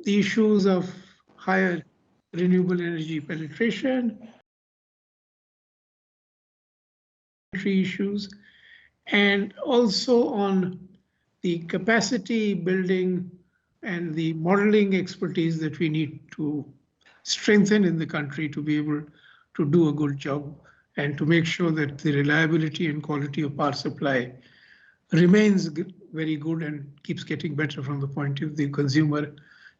the issues of higher renewable energy penetration, issues, and also on the capacity building and the modeling expertise that we need to strengthen in the country to be able to do a good job and to make sure that the reliability and quality of power supply remains very good and keeps getting better from the point of the consumer,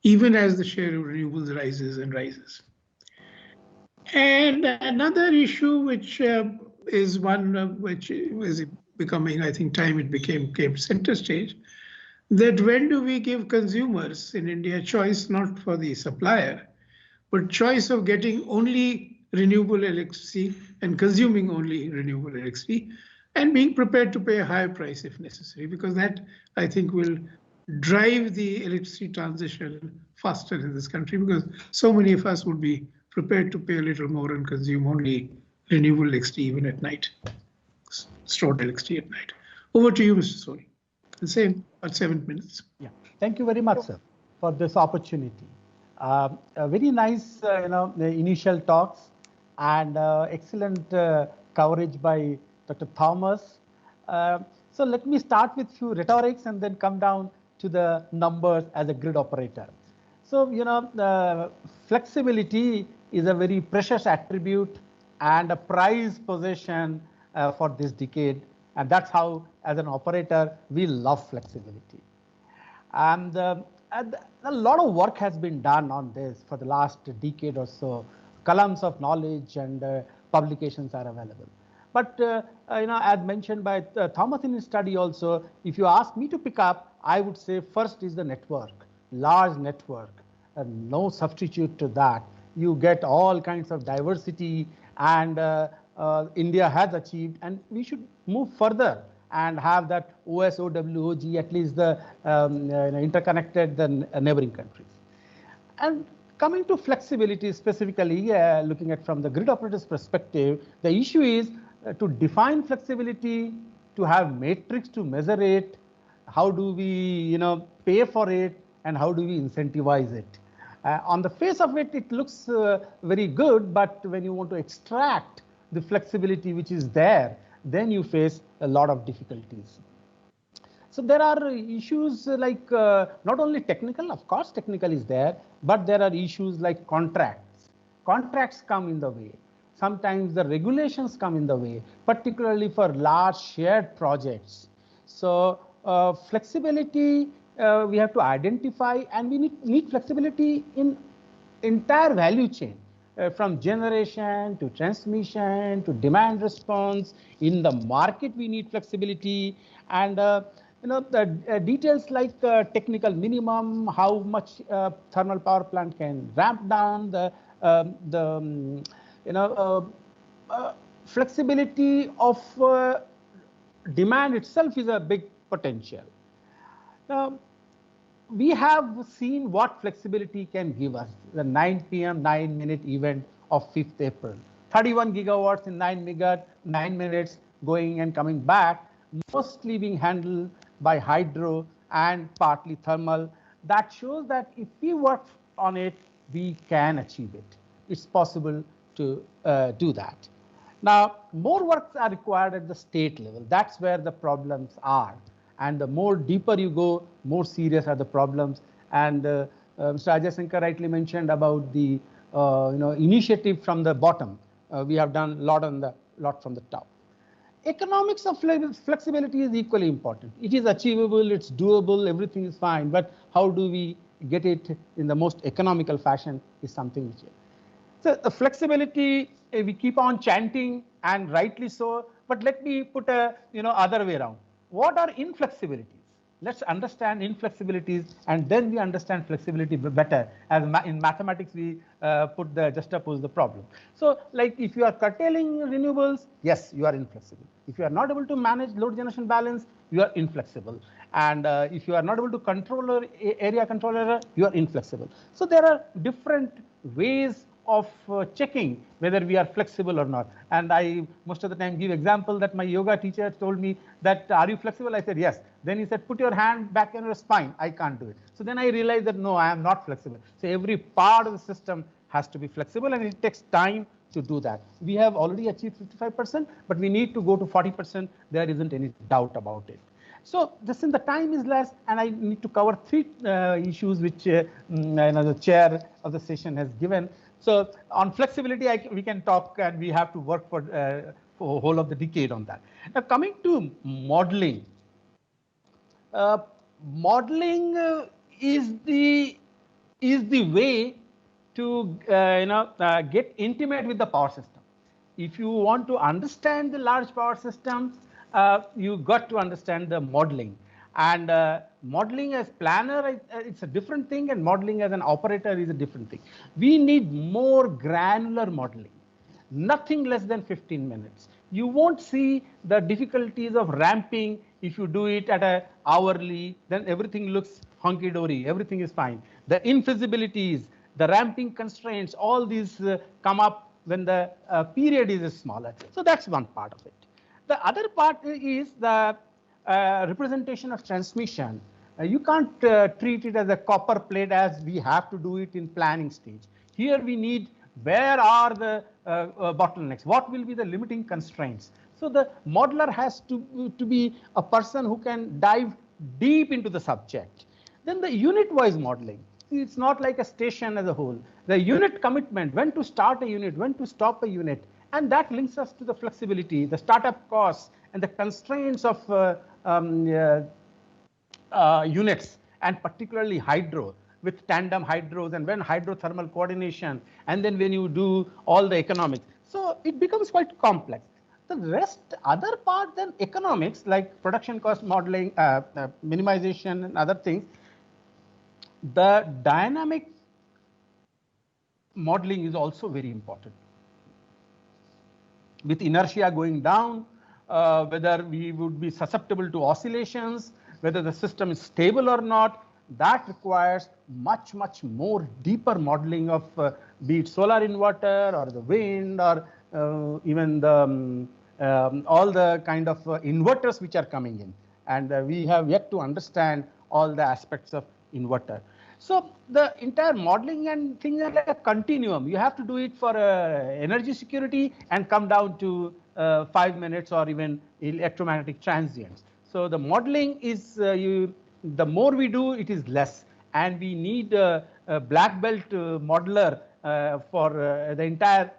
even as the share of renewables rises and rises. And another issue, which is one which is becoming, I think, time it came center stage, that when do we give consumers in India choice, not for the supplier, but choice of getting only renewable electricity and consuming only renewable electricity, and being prepared to pay a higher price if necessary, because that, I think, will drive the electricity transition faster in this country, because so many of us would be prepared to pay a little more and consume only renewable electricity even at night, stored electricity at night. Over to you, Mr. Soni. The same, at 7 minutes. Yeah, thank you very much, sir, for this opportunity. Very nice, the initial talks and excellent coverage by Dr. Thomas. So let me start with few rhetorics and then come down to the numbers as a grid operator. So, the flexibility is a very precious attribute and a prized possession for this decade. And that's how, as an operator, we love flexibility. And a lot of work has been done on this for the last decade or so. Columns of knowledge and publications are available. But, as mentioned by Thomas in his study also, if you ask me to pick up, I would say first is the network, large network, and no substitute to that. You get all kinds of diversity, and India has achieved, and we should move further and have that OSOWOG, at least the interconnected the neighboring countries. And coming to flexibility specifically, looking at from the grid operator's perspective, the issue is to define flexibility, to have matrix to measure it, how do we pay for it, and how do we incentivize it. On the face of it, it looks very good, but when you want to extract the flexibility which is there, then you face a lot of difficulties. So there are issues like not only technical, of course technical is there, but there are issues like contracts. Contracts come in the way. Sometimes the regulations come in the way, particularly for large shared projects. So flexibility, we have to identify, and we need flexibility in entire value chain. From generation to transmission to demand response. In the market, we need flexibility, and the details like technical minimum, how much thermal power plant can ramp down, flexibility of demand itself is a big potential. Now, we have seen what flexibility can give us. The 9 p.m. 9-minute event of 5th April. 31 gigawatts in 9 minutes going and coming back, mostly being handled by hydro and partly thermal. That shows that if we work on it, we can achieve it. It's possible to do that. Now, more works are required at the state level. That's where the problems are. And the more deeper you go, more serious are the problems. And Mr. Ajay Shankar rightly mentioned about the initiative from the bottom. We have done a lot from the top. Economics of flexibility is equally important. It is achievable, it's doable, everything is fine. But how do we get it in the most economical fashion is something which. So the flexibility, we keep on chanting, and rightly so. But let me put a other way around. What are inflexibilities? Let's understand inflexibilities, and then we understand flexibility better. As in mathematics, we juxtapose the problem. So, like if you are curtailing renewables, yes, you are inflexible. If you are not able to manage load generation balance, you are inflexible. And if you are not able to control area control error, you are inflexible. So there are different ways of checking whether we are flexible or not. And I most of the time give example that my yoga teacher told me that, are you flexible? I said, yes. Then he said, put your hand back in your spine. I can't do it. So then I realized that no, I am not flexible. So every part of the system has to be flexible, and it takes time to do that. We have already achieved 55%, but we need to go to 40%. There isn't any doubt about it. So since the time is less, and I need to cover three issues which the chair of the session has given. So on flexibility, we can talk, and we have to work for whole of the decade on that. Now coming to modeling, modeling is the way to get intimate with the power system. If you want to understand the large power systems, you got to understand the modeling. And modeling as planner, it's a different thing, and modeling as an operator is a different thing. We need more granular modeling, nothing less than 15 minutes. You won't see the difficulties of ramping. If you do it at an hourly, then everything looks hunky-dory, everything is fine. The infeasibilities, the ramping constraints, all these come up when the period is smaller. So that's one part of it. The other part is the representation of transmission. You can't treat it as a copper plate as we have to do it in planning stage. Here we need, where are the bottlenecks? What will be the limiting constraints? So the modeler has to be a person who can dive deep into the subject. Then the unit-wise modeling. It's not like a station as a whole. The unit commitment, when to start a unit, when to stop a unit, and that links us to the flexibility, the startup costs, and the constraints of units, and particularly hydro, with tandem hydros, and when hydrothermal coordination, and then when you do all the economics. So it becomes quite complex. The rest, other part than economics, like production cost modeling, minimization, and other things, the dynamic modeling is also very important. With inertia going down, whether we would be susceptible to oscillations, whether the system is stable or not, that requires much, much more deeper modeling of be it solar inverter or the wind or even the all the kind of inverters which are coming in. And we have yet to understand all the aspects of inverter. So the entire modeling and things are like a continuum. You have to do it for energy security and come down to 5 minutes or even electromagnetic transients. So the modeling is, the more we do, it is less. And we need a black belt modeler for the entire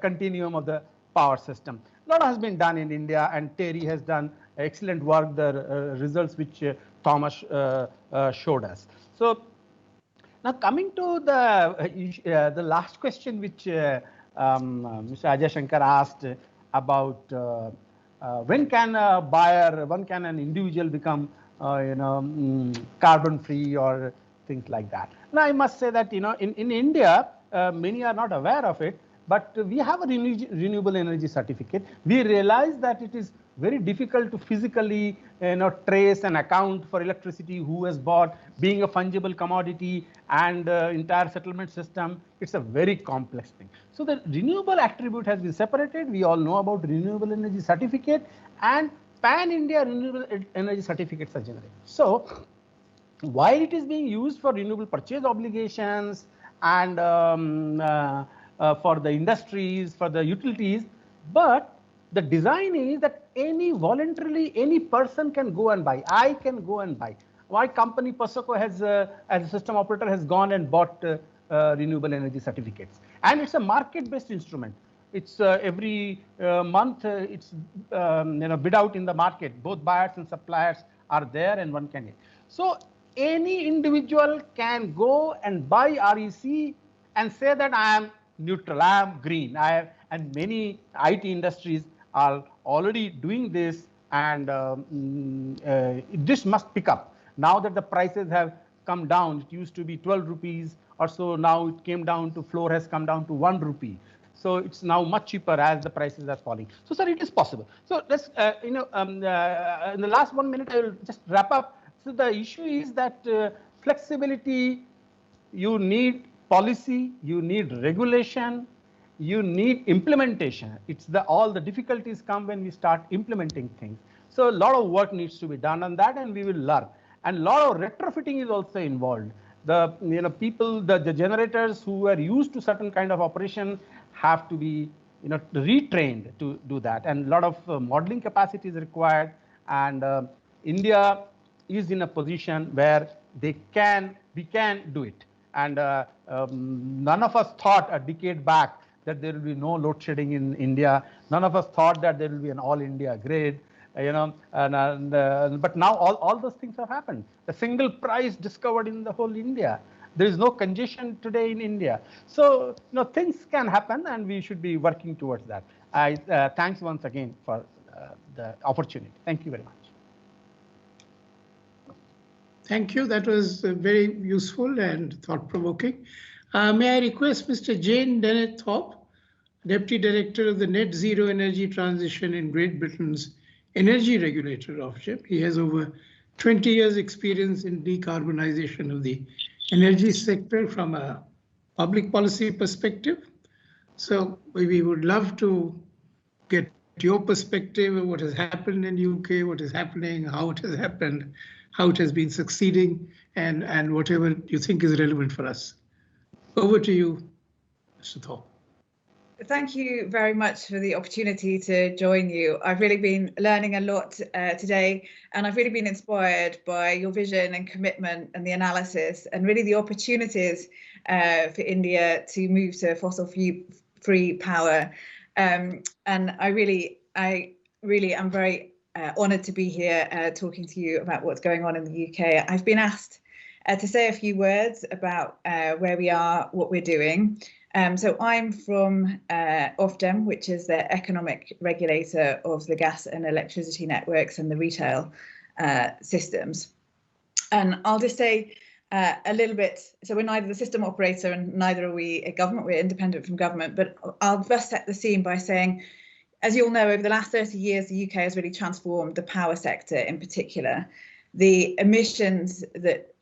continuum of the power system. A lot has been done in India, and Terry has done excellent work, the results which Thomas showed us. So now coming to the last question which Mr. Ajay Shankar asked about when can a buyer, when can an individual become carbon free or things like that. Now I must say that in India many are not aware of it, but we have a renewable energy certificate. We realize that it is very difficult to physically trace and account for electricity, who has bought, being a fungible commodity, and entire settlement system. It's a very complex thing. So the renewable attribute has been separated. We all know about renewable energy certificate, and pan-India renewable energy certificates are generated. So while it is being used for renewable purchase obligations and for the industries, for the utilities, but the design is that voluntarily any person can go and buy. I can go and buy. My company Pasoco has, as a system operator, has gone and bought renewable energy certificates, and it's a market-based instrument. It's every month it's bid out in the market. Both buyers and suppliers are there, and one can get. So any individual can go and buy REC and say that I am neutral, I am green. And many IT industries are already doing this, and this must pick up. Now that the prices have come down, it used to be 12 rupees or so, now it came down to, floor has come down to 1 rupee. So it's now much cheaper as the prices are falling. So sir, it is possible. So let's, in the last 1 minute, I will just wrap up. So the issue is that flexibility, you need policy, you need regulation, you need implementation. It's all the difficulties come when we start implementing things. So a lot of work needs to be done on that, and we will learn. And a lot of retrofitting is also involved. The people, the generators who are used to certain kind of operation have to be retrained to do that, and a lot of modeling capacity is required. And India is in a position where we can do it. And none of us thought a decade back that there will be no load shedding in India. None of us thought that there will be an all India grid. But now all those things have happened. The single price discovered in the whole India. There is no congestion today in India. So things can happen, and we should be working towards that. Thanks once again for the opportunity. Thank you very much. Thank you. That was very useful and thought-provoking. May I request Mr. Jane Dennett-Thorpe, Deputy Director of the Net Zero Energy Transition in Great Britain's Energy Regulator Office. He has over 20 years experience in decarbonization of the energy sector from a public policy perspective. So we would love to get your perspective of what has happened in UK, what is happening, how it has happened, how it has been succeeding, and whatever you think is relevant for us. Over to you, Mr. Thorpe. Thank you very much for the opportunity to join you. I've really been learning a lot today, and I've really been inspired by your vision and commitment and the analysis, and really the opportunities for India to move to fossil-free power. And I really am very honoured to be here talking to you about what's going on in the UK. I've been asked to say a few words about where we are, what we're doing. So I'm from Ofgem, which is the economic regulator of the gas and electricity networks and the retail systems. And I'll just say a little bit, so we're neither the system operator and neither are we a government, we're independent from government, but I'll first set the scene by saying, as you all know, over the last 30 years, the UK has really transformed the power sector in particular. The emissions that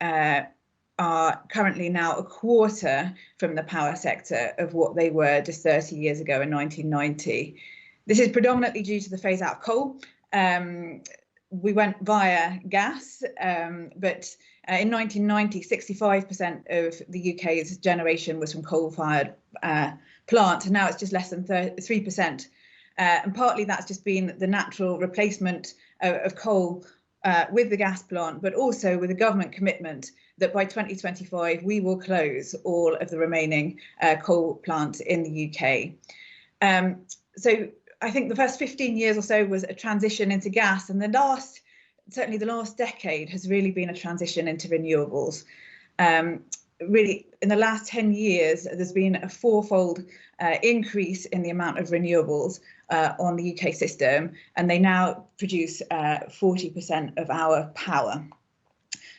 are currently now a quarter from the power sector of what they were just 30 years ago in 1990. This is predominantly due to the phase out of coal. We went via gas, but in 1990, 65% of the UK's generation was from coal-fired plants, and now it's just less than 3%. And partly that's just been the natural replacement of coal with the gas plant, but also with a government commitment that by 2025 we will close all of the remaining coal plants in the UK. So I think the first 15 years or so was a transition into gas, and certainly the last decade has really been a transition into renewables. Really, in the last 10 years, there's been a fourfold increase in the amount of renewables on the UK system, and they now produce 40% of our power.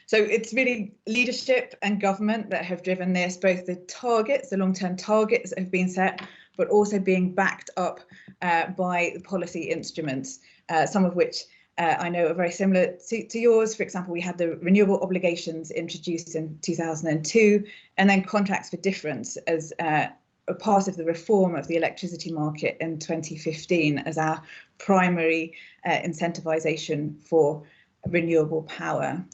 So it's really leadership and government that have driven this, both the targets, the long-term targets that have been set, but also being backed up by the policy instruments, some of which I know are very similar to yours. For example, we had the renewable obligations introduced in 2002, and then contracts for difference as a part of the reform of the electricity market in 2015 as our primary incentivization for renewable power.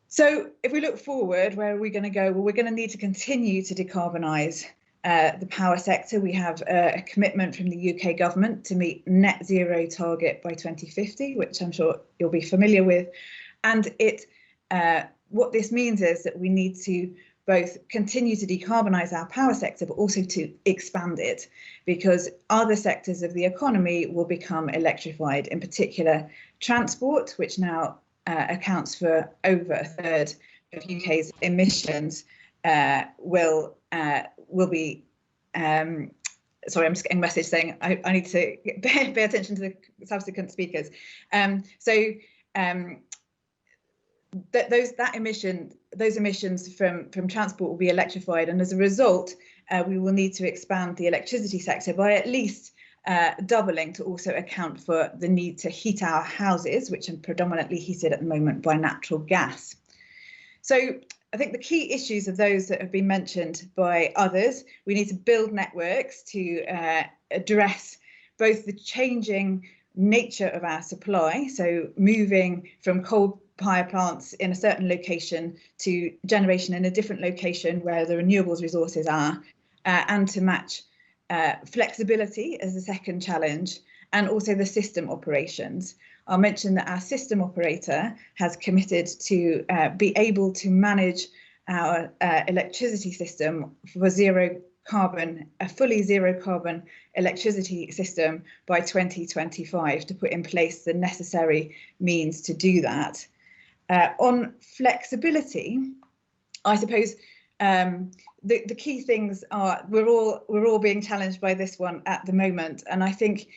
So if we look forward, where are we going to go? Well, we're going to need to continue to decarbonise the power sector. We have a commitment from the UK government to meet net zero target by 2050, which I'm sure you'll be familiar with. And what this means is that we need to both continue to decarbonise our power sector, but also to expand it, because other sectors of the economy will become electrified, in particular transport, which now accounts for over a third of UK's emissions, will be. Sorry, I'm just getting a message saying I need to pay attention to the subsequent speakers. Those emissions from transport will be electrified, and as a result, we will need to expand the electricity sector by at least doubling to also account for the need to heat our houses, which are predominantly heated at the moment by natural gas. So I think the key issues are those that have been mentioned by others. We need to build networks to address both the changing nature of our supply, so moving from coal power plants in a certain location to generation in a different location where the renewables resources are, and to match flexibility as the second challenge, and also the system operations. I'll mention that our system operator has committed to be able to manage our electricity system for zero carbon, a fully zero carbon electricity system by 2025, to put in place the necessary means to do that. On flexibility, I suppose the key things are we're all being challenged by this one at the moment, and I think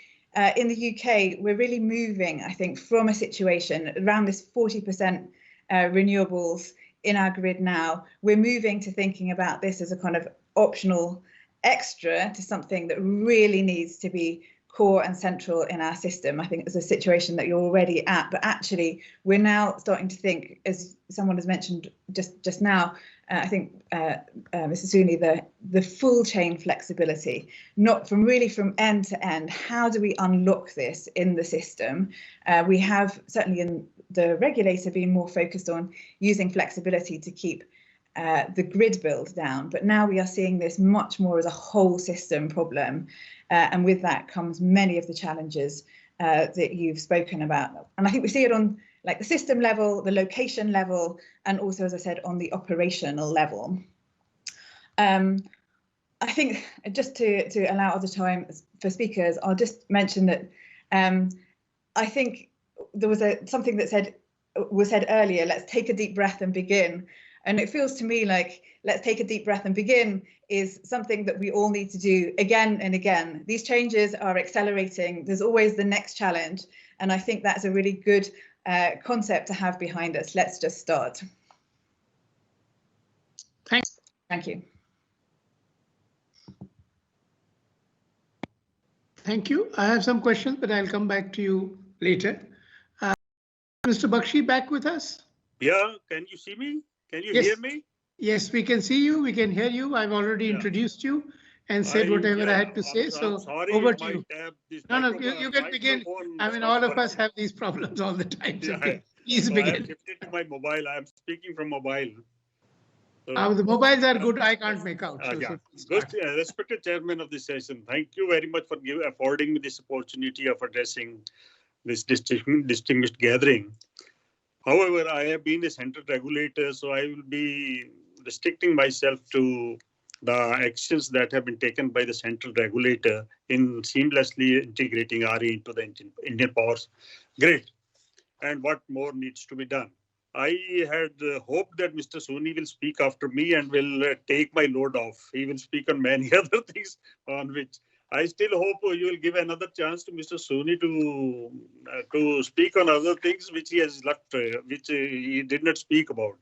in the UK we're really moving, I think, from a situation around this 40% renewables in our grid now. We're moving to thinking about this as a kind of optional extra to something that really needs to be core and central in our system. I think it's a situation that you're already at, but actually we're now starting to think, as someone has mentioned just now, I think Mrs. Sooni, the full chain flexibility, not from end to end. How do we unlock this in the system? We have certainly in the regulator been more focused on using flexibility to keep the grid build down, but now we are seeing this much more as a whole system problem, and with that comes many of the challenges that you've spoken about. And I think we see it on like the system level, the location level, and also, as I said, on the operational level. I think just to allow other time for speakers, I'll just mention that I think there was something that was said earlier, let's take a deep breath and begin. And it feels to me like let's take a deep breath and begin is something that we all need to do again and again. These changes are accelerating. There's always the next challenge. And I think that's a really good concept to have behind us. Let's just start. Thanks. Thank you. Thank you. I have some questions, but I'll come back to you later. Mr. Bakshi, back with us? Yeah, can you see me? Can you hear me? Yes, we can see you. We can hear you. I've already introduced you and said whatever I had to say. So sorry, over to you. No, you can begin. I mean, all of us have these problems all the time. So please begin. I have shifted to my mobile. I am speaking from mobile. The mobiles are good. I can't make out. Good, respected chairman of this session. Thank you very much for affording me this opportunity of addressing this distinguished gathering. However, I have been a central regulator, so I will be restricting myself to the actions that have been taken by the central regulator in seamlessly integrating RE into the Indian power grid, and what more needs to be done. I had hoped that Mr. Sooni will speak after me and will take my load off. He will speak on many other things on which I still hope you will give another chance to Mr. Sooni to speak on other things which he has left, which he did not speak about,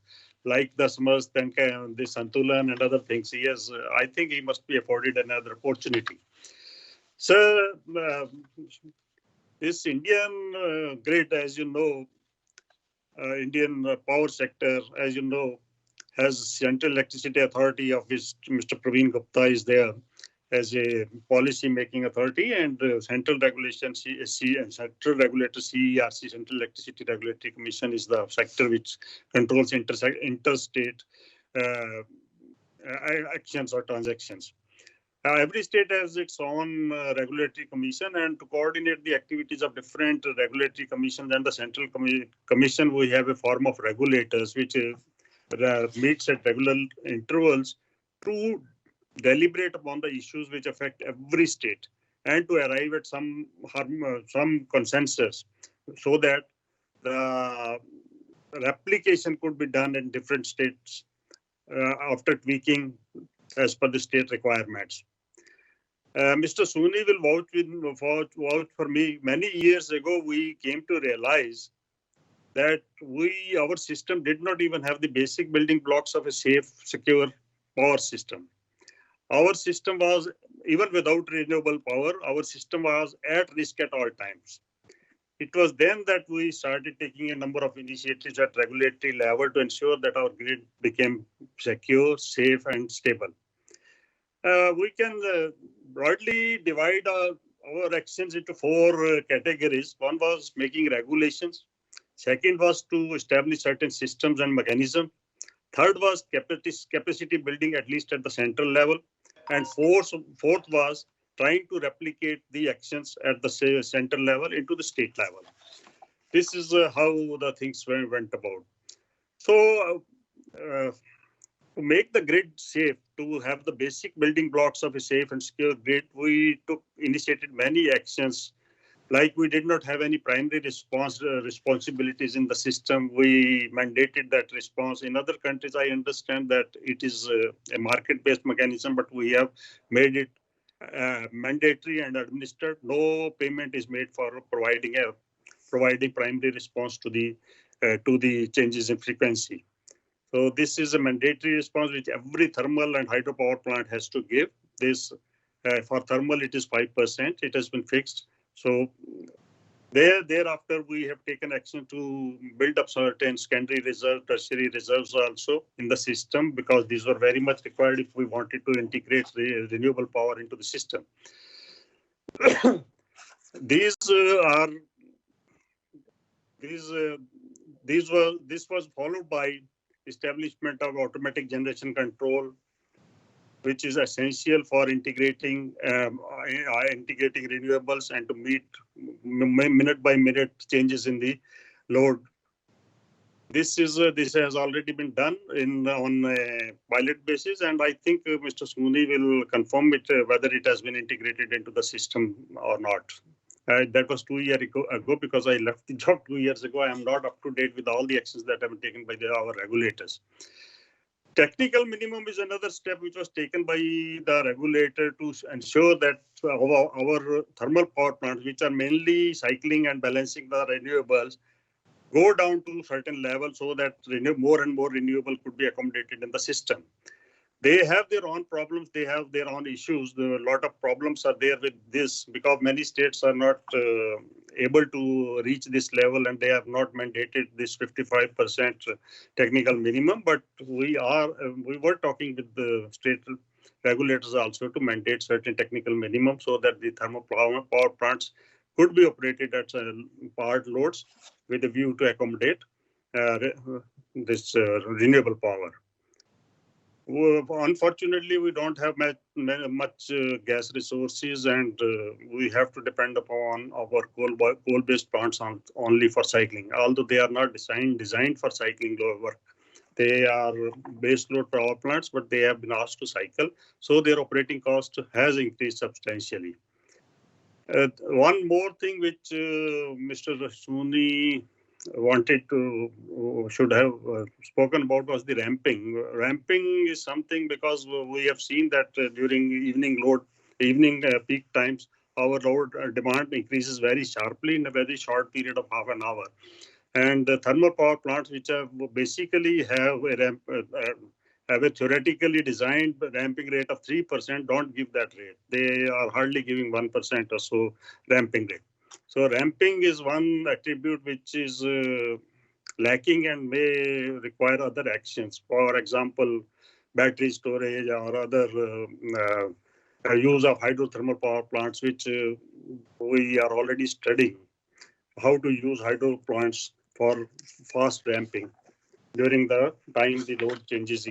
like the Samast, the Santulan and other things. He has, I think he must be afforded another opportunity. So this Indian grid, as you know, Indian power sector, as you know, has Central Electricity Authority, of which Mr. Praveen Gupta is there as a policy-making authority, and Central Regulation CSC and Central Regulator CERC, Central Electricity Regulatory Commission, is the sector which controls interstate actions or transactions. Every state has its own regulatory commission, and to coordinate the activities of different regulatory commissions and the Central Commission, we have a form of regulators which meets at regular intervals to deliberate upon the issues which affect every state and to arrive at some consensus so that the replication could be done in different states after tweaking as per the state requirements. Mr. Sooni will vouch for me. Many years ago, we came to realize that our system did not even have the basic building blocks of a safe, secure power system. Our system was, even without renewable power, our system was at risk at all times. It was then that we started taking a number of initiatives at regulatory level to ensure that our grid became secure, safe, and stable. We can broadly divide our actions into four categories. One was making regulations. Second was to establish certain systems and mechanisms. Third was capacity building, at least at the central level. And fourth was trying to replicate the actions at the central level into the state level. This is how the things went about. So to make the grid safe, to have the basic building blocks of a safe and secure grid, we initiated many actions. Like we did not have any primary responsibilities in the system. We mandated that response. In other countries, I understand that it is a market-based mechanism, but we have made it mandatory and administered. No payment is made for providing primary response to the changes in frequency. So this is a mandatory response which every thermal and hydropower plant has to give. This for thermal it is 5%. It has been fixed. So thereafter we have taken action to build up certain secondary reserves, tertiary reserves also in the system, because these were very much required if we wanted to integrate renewable power into the system. This was followed by establishment of automatic generation control, which is essential for integrating renewables and to meet minute by minute changes in the load. This has already been done on a pilot basis, and I think Mr. Sooni will confirm it whether it has been integrated into the system or not. That was 2 years ago, because I left the job 2 years ago. I am not up to date with all the actions that have been taken by our regulators. Technical minimum is another step which was taken by the regulator to ensure that our thermal power plants, which are mainly cycling and balancing the renewables, go down to certain level so that more and more renewable could be accommodated in the system. They have their own problems. They have their own issues. A lot of problems are there with this, because many states are not able to reach this level, and they have not mandated this 55% technical minimum. But we were talking with the state regulators also to mandate certain technical minimum so that the thermal power plants could be operated at powered loads with a view to accommodate this renewable power. Unfortunately, we don't have much gas resources, and we have to depend upon our coal-based plants only for cycling. Although they are not designed for cycling work, they are base load power plants, but they have been asked to cycle, so their operating cost has increased substantially. One more thing which Mr. Sooni should have spoken about was the ramping. Ramping is something because we have seen that during evening peak times, our load demand increases very sharply in a very short period of half an hour. And the thermal power plants, which have basically have a theoretically designed ramping rate of 3%, don't give that rate. They are hardly giving 1% or so ramping rate. So ramping is one attribute which is lacking and may require other actions. For example, battery storage or other use of hydrothermal power plants, which we are already studying how to use hydro plants for fast ramping during the time the load changes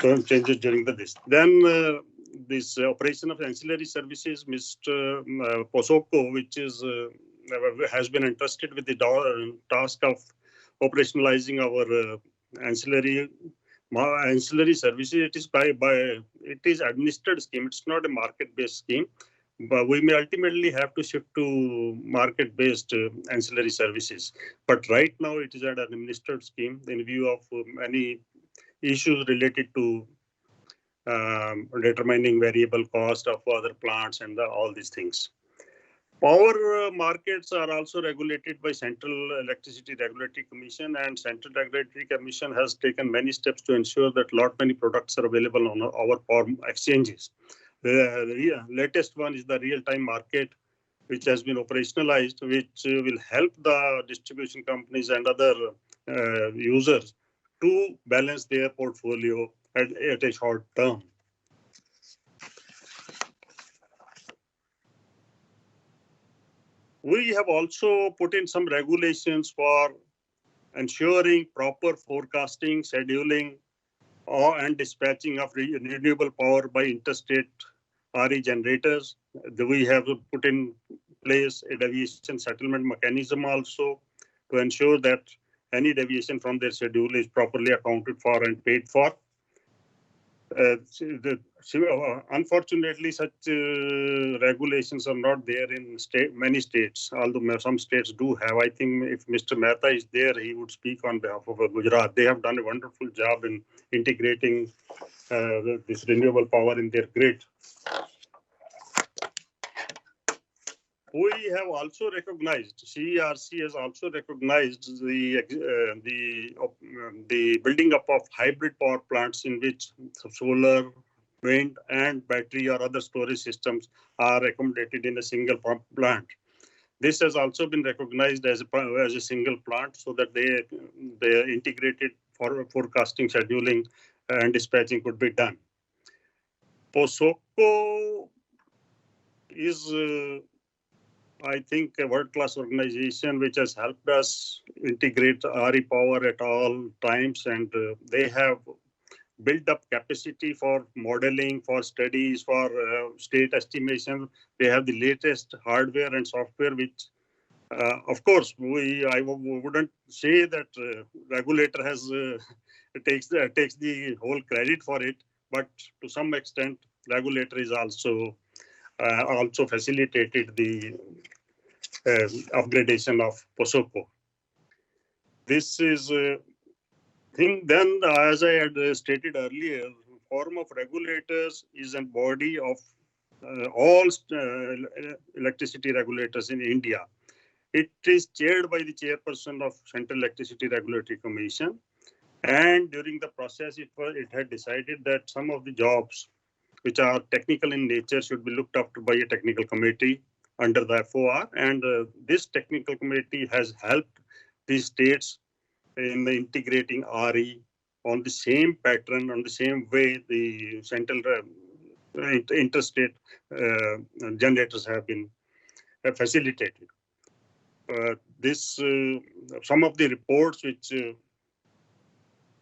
during the this. Then this operation of ancillary services, Mr. Posoko, which is has been entrusted with the task of operationalizing our ancillary services. It is it is administered scheme. It's not a market-based scheme, but we may ultimately have to shift to market-based ancillary services. But right now, it is an administered scheme in view of many issues related to determining variable cost of other plants and all these things. Power markets are also regulated by Central Electricity Regulatory Commission, and Central Regulatory Commission has taken many steps to ensure that many products are available on our power exchanges. The latest one is the real-time market, which has been operationalized, which will help the distribution companies and other users to balance their portfolio at a short term. We have also put in some regulations for ensuring proper forecasting, scheduling, and dispatching of renewable power by interstate RE generators. We have put in place a deviation settlement mechanism also to ensure that any deviation from their schedule is properly accounted for and paid for. Unfortunately, such regulations are not there in many states, although some states do have. I think if Mr. Mehta is there, he would speak on behalf of Gujarat. They have done a wonderful job in integrating this renewable power in their grid. We have also recognized, CERC has also recognized the building up of hybrid power plants in which solar, wind, and battery or other storage systems are accommodated in a single plant. This has also been recognized as a single plant so that they integrated forecasting, scheduling, and dispatching could be done. POSOCO is I think a world-class organization which has helped us integrate RE power at all times, and they have built up capacity for modeling, for studies, for state estimation. They have the latest hardware and software, which, of course, I wouldn't say that regulator has takes the whole credit for it, but to some extent, regulator is also facilitated the upgradation of POSOCO. This is thing. Then, as I had stated earlier, Forum of Regulators is a body of all electricity regulators in India. It is chaired by the chairperson of Central Electricity Regulatory Commission, and during the process, it had decided that some of the jobs which are technical in nature should be looked after by a technical committee under the FOR, and this technical committee has helped these states in integrating RE on the same pattern, on the same way the central interstate generators have been facilitated. Some of the reports which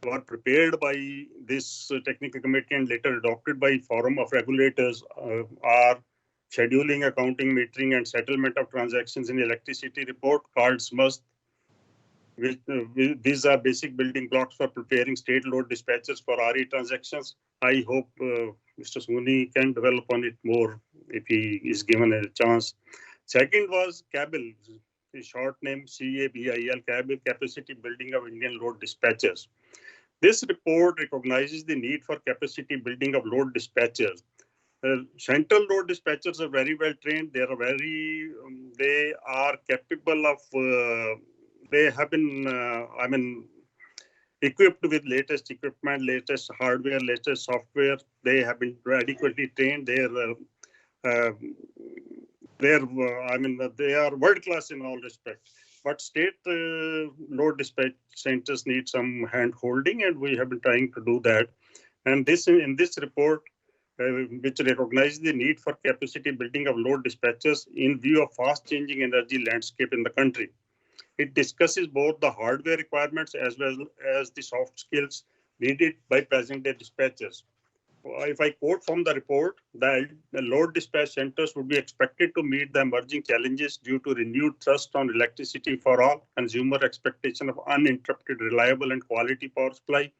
were prepared by this technical committee and later adopted by Forum of Regulators are scheduling, accounting, metering, and settlement of transactions in electricity report called SMUST. These are basic building blocks for preparing state load dispatches for RE transactions. I hope Mr. Sooni can develop on it more if he is given a chance. Second was CABIL, the short name CABIL, CABIL, Capacity Building of Indian Load Dispatchers. This report recognizes the need for capacity building of load dispatchers. Central load dispatchers are very well trained. They are capable of. They have been, equipped with latest equipment, latest hardware, latest software. They have been adequately trained. They are world class in all respects. But state load dispatch centers need some hand holding, and we have been trying to do that. And in this report, which recognizes the need for capacity building of load dispatchers in view of fast changing energy landscape in the country. It discusses both the hardware requirements as well as the soft skills needed by present-day dispatchers. If I quote from the report, the load dispatch centers would be expected to meet the emerging challenges due to renewed thrust on electricity for all, consumer expectation of uninterrupted, reliable and quality power supply,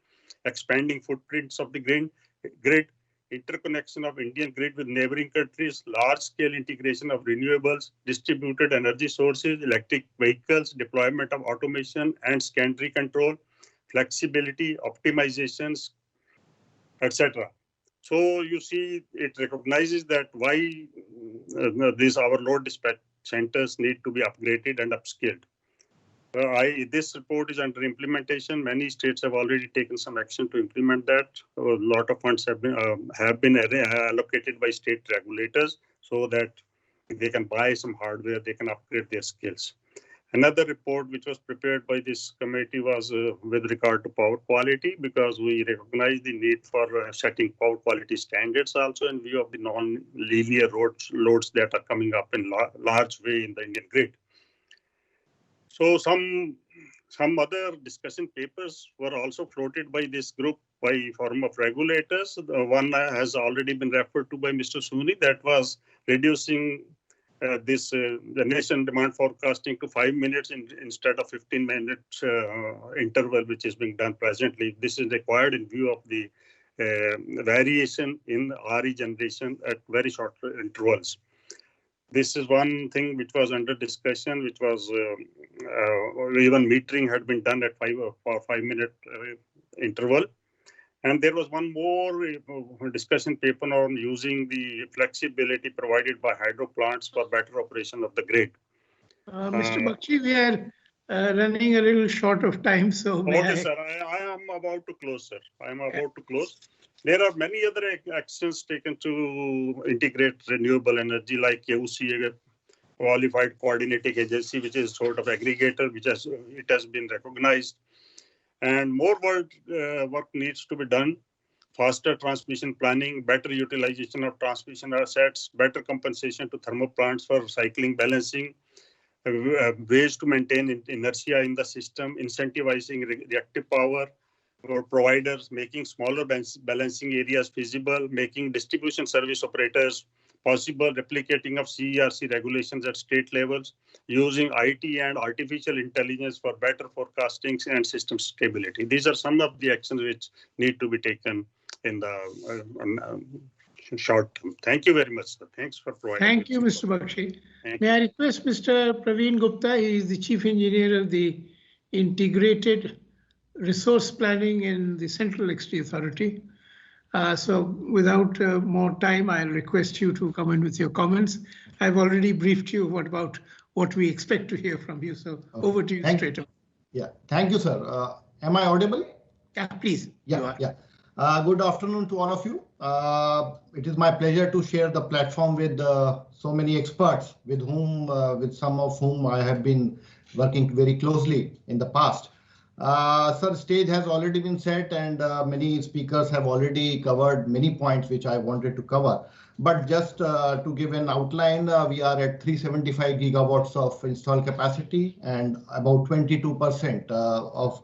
expanding footprints of the grid, interconnection of Indian grid with neighboring countries, large-scale integration of renewables, distributed energy sources, electric vehicles, deployment of automation and secondary control, flexibility, optimizations, etc. So you see, it recognizes that why our load dispatch centers need to be upgraded and upskilled. This report is under implementation. Many states have already taken some action to implement that. A lot of funds have been allocated by state regulators so that they can buy some hardware, they can upgrade their skills. Another report which was prepared by this committee was with regard to power quality, because we recognize the need for setting power quality standards also in view of the non-linear loads that are coming up in large way in the Indian grid. So some other discussion papers were also floated by this group by forum of regulators. One has already been referred to by Mr. Suni, that was reducing the nation demand forecasting to 5 minutes instead of 15 minutes interval, which is being done presently. This is required in view of the variation in RE generation at very short intervals. This is one thing which was under discussion, which was even metering had been done at 5 minute interval. And there was one more discussion paper on using the flexibility provided by hydro plants for better operation of the grid. Mr. Bakshi, we are running a little short of time, so okay, sir. I am about to close, sir. I am about to close. There are many other actions taken to integrate renewable energy, like UCA, qualified coordinating agency, which is sort of aggregator, which has been recognized. And more work needs to be done. Faster transmission planning, better utilization of transmission assets, better compensation to thermal plants for cycling balancing, ways to maintain inertia in the system, incentivizing reactive power for providers, making smaller balancing areas feasible, making distribution service operators possible, replicating of CERC regulations at state levels, using IT and artificial intelligence for better forecasting and system stability. These are some of the actions which need to be taken in the short term. Thank you very much, sir. Thanks for providing. Thank you, Mr. Bakshi. May I request Mr. Praveen Gupta? He is the Chief Engineer of the Integrated Resource Planning in the Central Electricity Authority. So without more time, I'll request you to come in with your comments. I've already briefed you about what we expect to hear from you. So over to you straight away. Yeah, thank you, sir. Am I audible? Yeah, please. Yeah. Good afternoon to all of you. It is my pleasure to share the platform with so many experts with some of whom I have been working very closely in the past. Sir, stage has already been set and many speakers have already covered many points which I wanted to cover. But just to give an outline, we are at 375 gigawatts of installed capacity, and about 22% of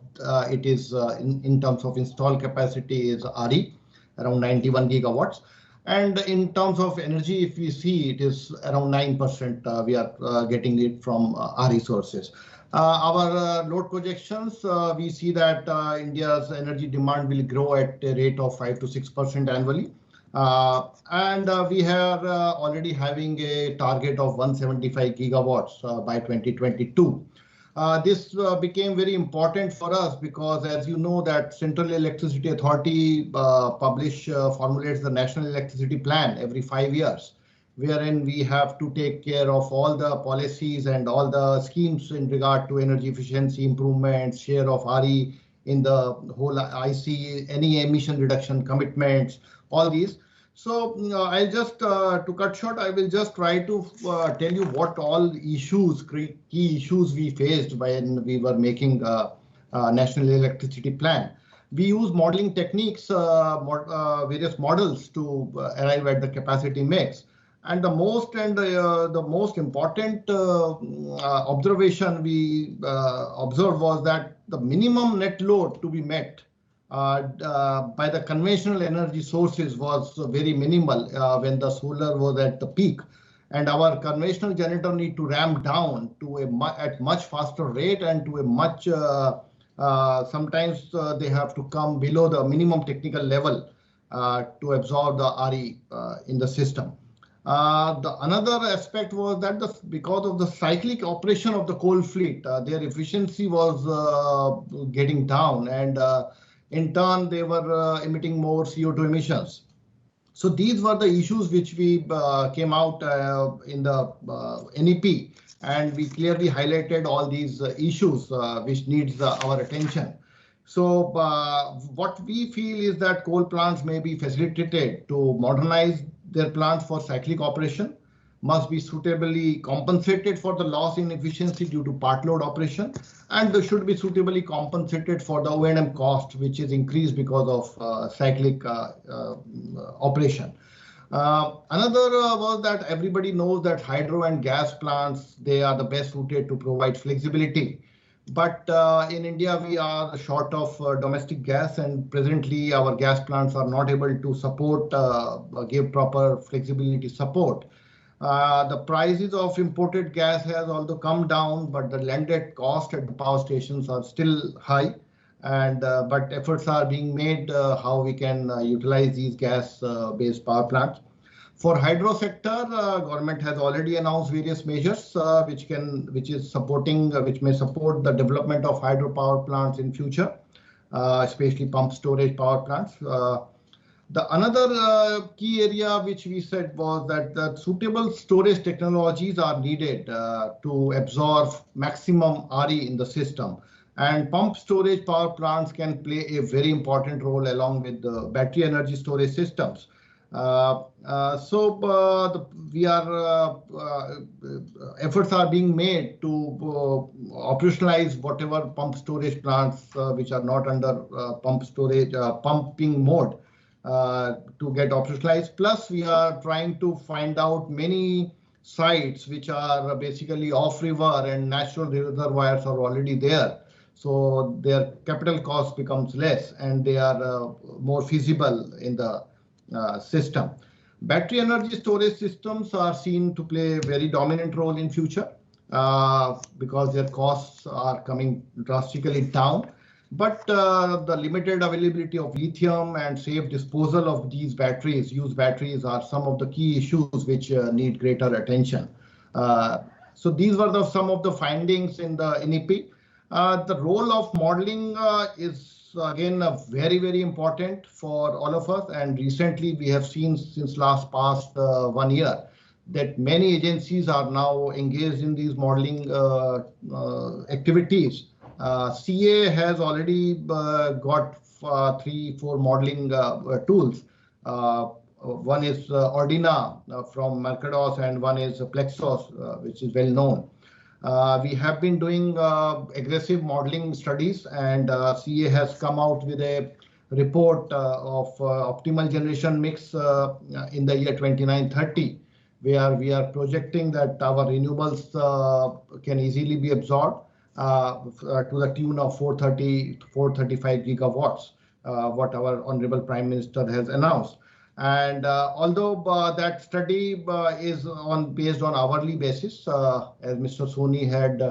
it is in terms of installed capacity is RE, around 91 gigawatts. And in terms of energy, if we see, it is around 9% we are getting it from RE sources. Our load projections, we see that India's energy demand will grow at a rate of 5 to 6% annually. And we are already having a target of 175 gigawatts by 2022. This became very important for us because, as you know, that Central Electricity Authority formulates the National Electricity Plan every 5 years, wherein we have to take care of all the policies and all the schemes in regard to energy efficiency improvements, share of RE in the whole IC, any emission reduction commitments, all these. So I'll just, to cut short, I will just try to tell you what all issues, key issues we faced when we were making National Electricity Plan. We use modeling techniques, various models to arrive at the capacity mix. And the most important observation we observed was that the minimum net load to be met by the conventional energy sources was very minimal when the solar was at the peak, and our conventional generator need to ramp down to at much faster rate and to a much sometimes they have to come below the minimum technical level to absorb the RE in the system. Another aspect was that because of the cyclic operation of the coal fleet, their efficiency was getting down, and in turn they were emitting more CO2 emissions. So these were the issues which we came out in the NEP, and we clearly highlighted all these issues which needs our attention. So what we feel is that coal plants may be facilitated to modernize their plants for cyclic operation. must be suitably compensated for the loss in efficiency due to part load operation, and they should be suitably compensated for the O&M cost, which is increased because of cyclic operation. Another was that everybody knows that hydro and gas plants, they are the best suited to provide flexibility. But in India, we are short of domestic gas, and presently our gas plants are not able to support, give proper flexibility support. The prices of imported gas has also come down, but the landed cost at the power stations are still high. And but efforts are being made how we can utilize these gas-based power plants. For hydro sector, government has already announced various measures which may support the development of hydropower plants in future, especially pump storage power plants. The another key area which we said was that the suitable storage technologies are needed to absorb maximum RE in the system. And pump storage power plants can play a very important role along with the battery energy storage systems. Efforts are being made to operationalize whatever pump storage plants which are not under pumping mode to get operationalized. Plus, we are trying to find out many sites which are basically off river and natural reservoirs are already there. So their capital cost becomes less and they are more feasible in the system. Battery energy storage systems are seen to play a very dominant role in future because their costs are coming drastically down. But the limited availability of lithium and safe disposal of these batteries, used batteries, are some of the key issues which need greater attention. So these were some of the findings in the NEP. The role of modeling is again very, very important for all of us. And recently we have seen since past 1 year that many agencies are now engaged in these modeling activities. CA has already got 3-4 modeling tools. One is Ordina from Mercados and one is Plexos, which is well known. We have been doing aggressive modeling studies, and CA has come out with a report of optimal generation mix in the year 2930, where we are projecting that our renewables can easily be absorbed to the tune of 435 gigawatts, what our Honorable Prime Minister has announced. And although that study is based on hourly basis, as Mr. Soni had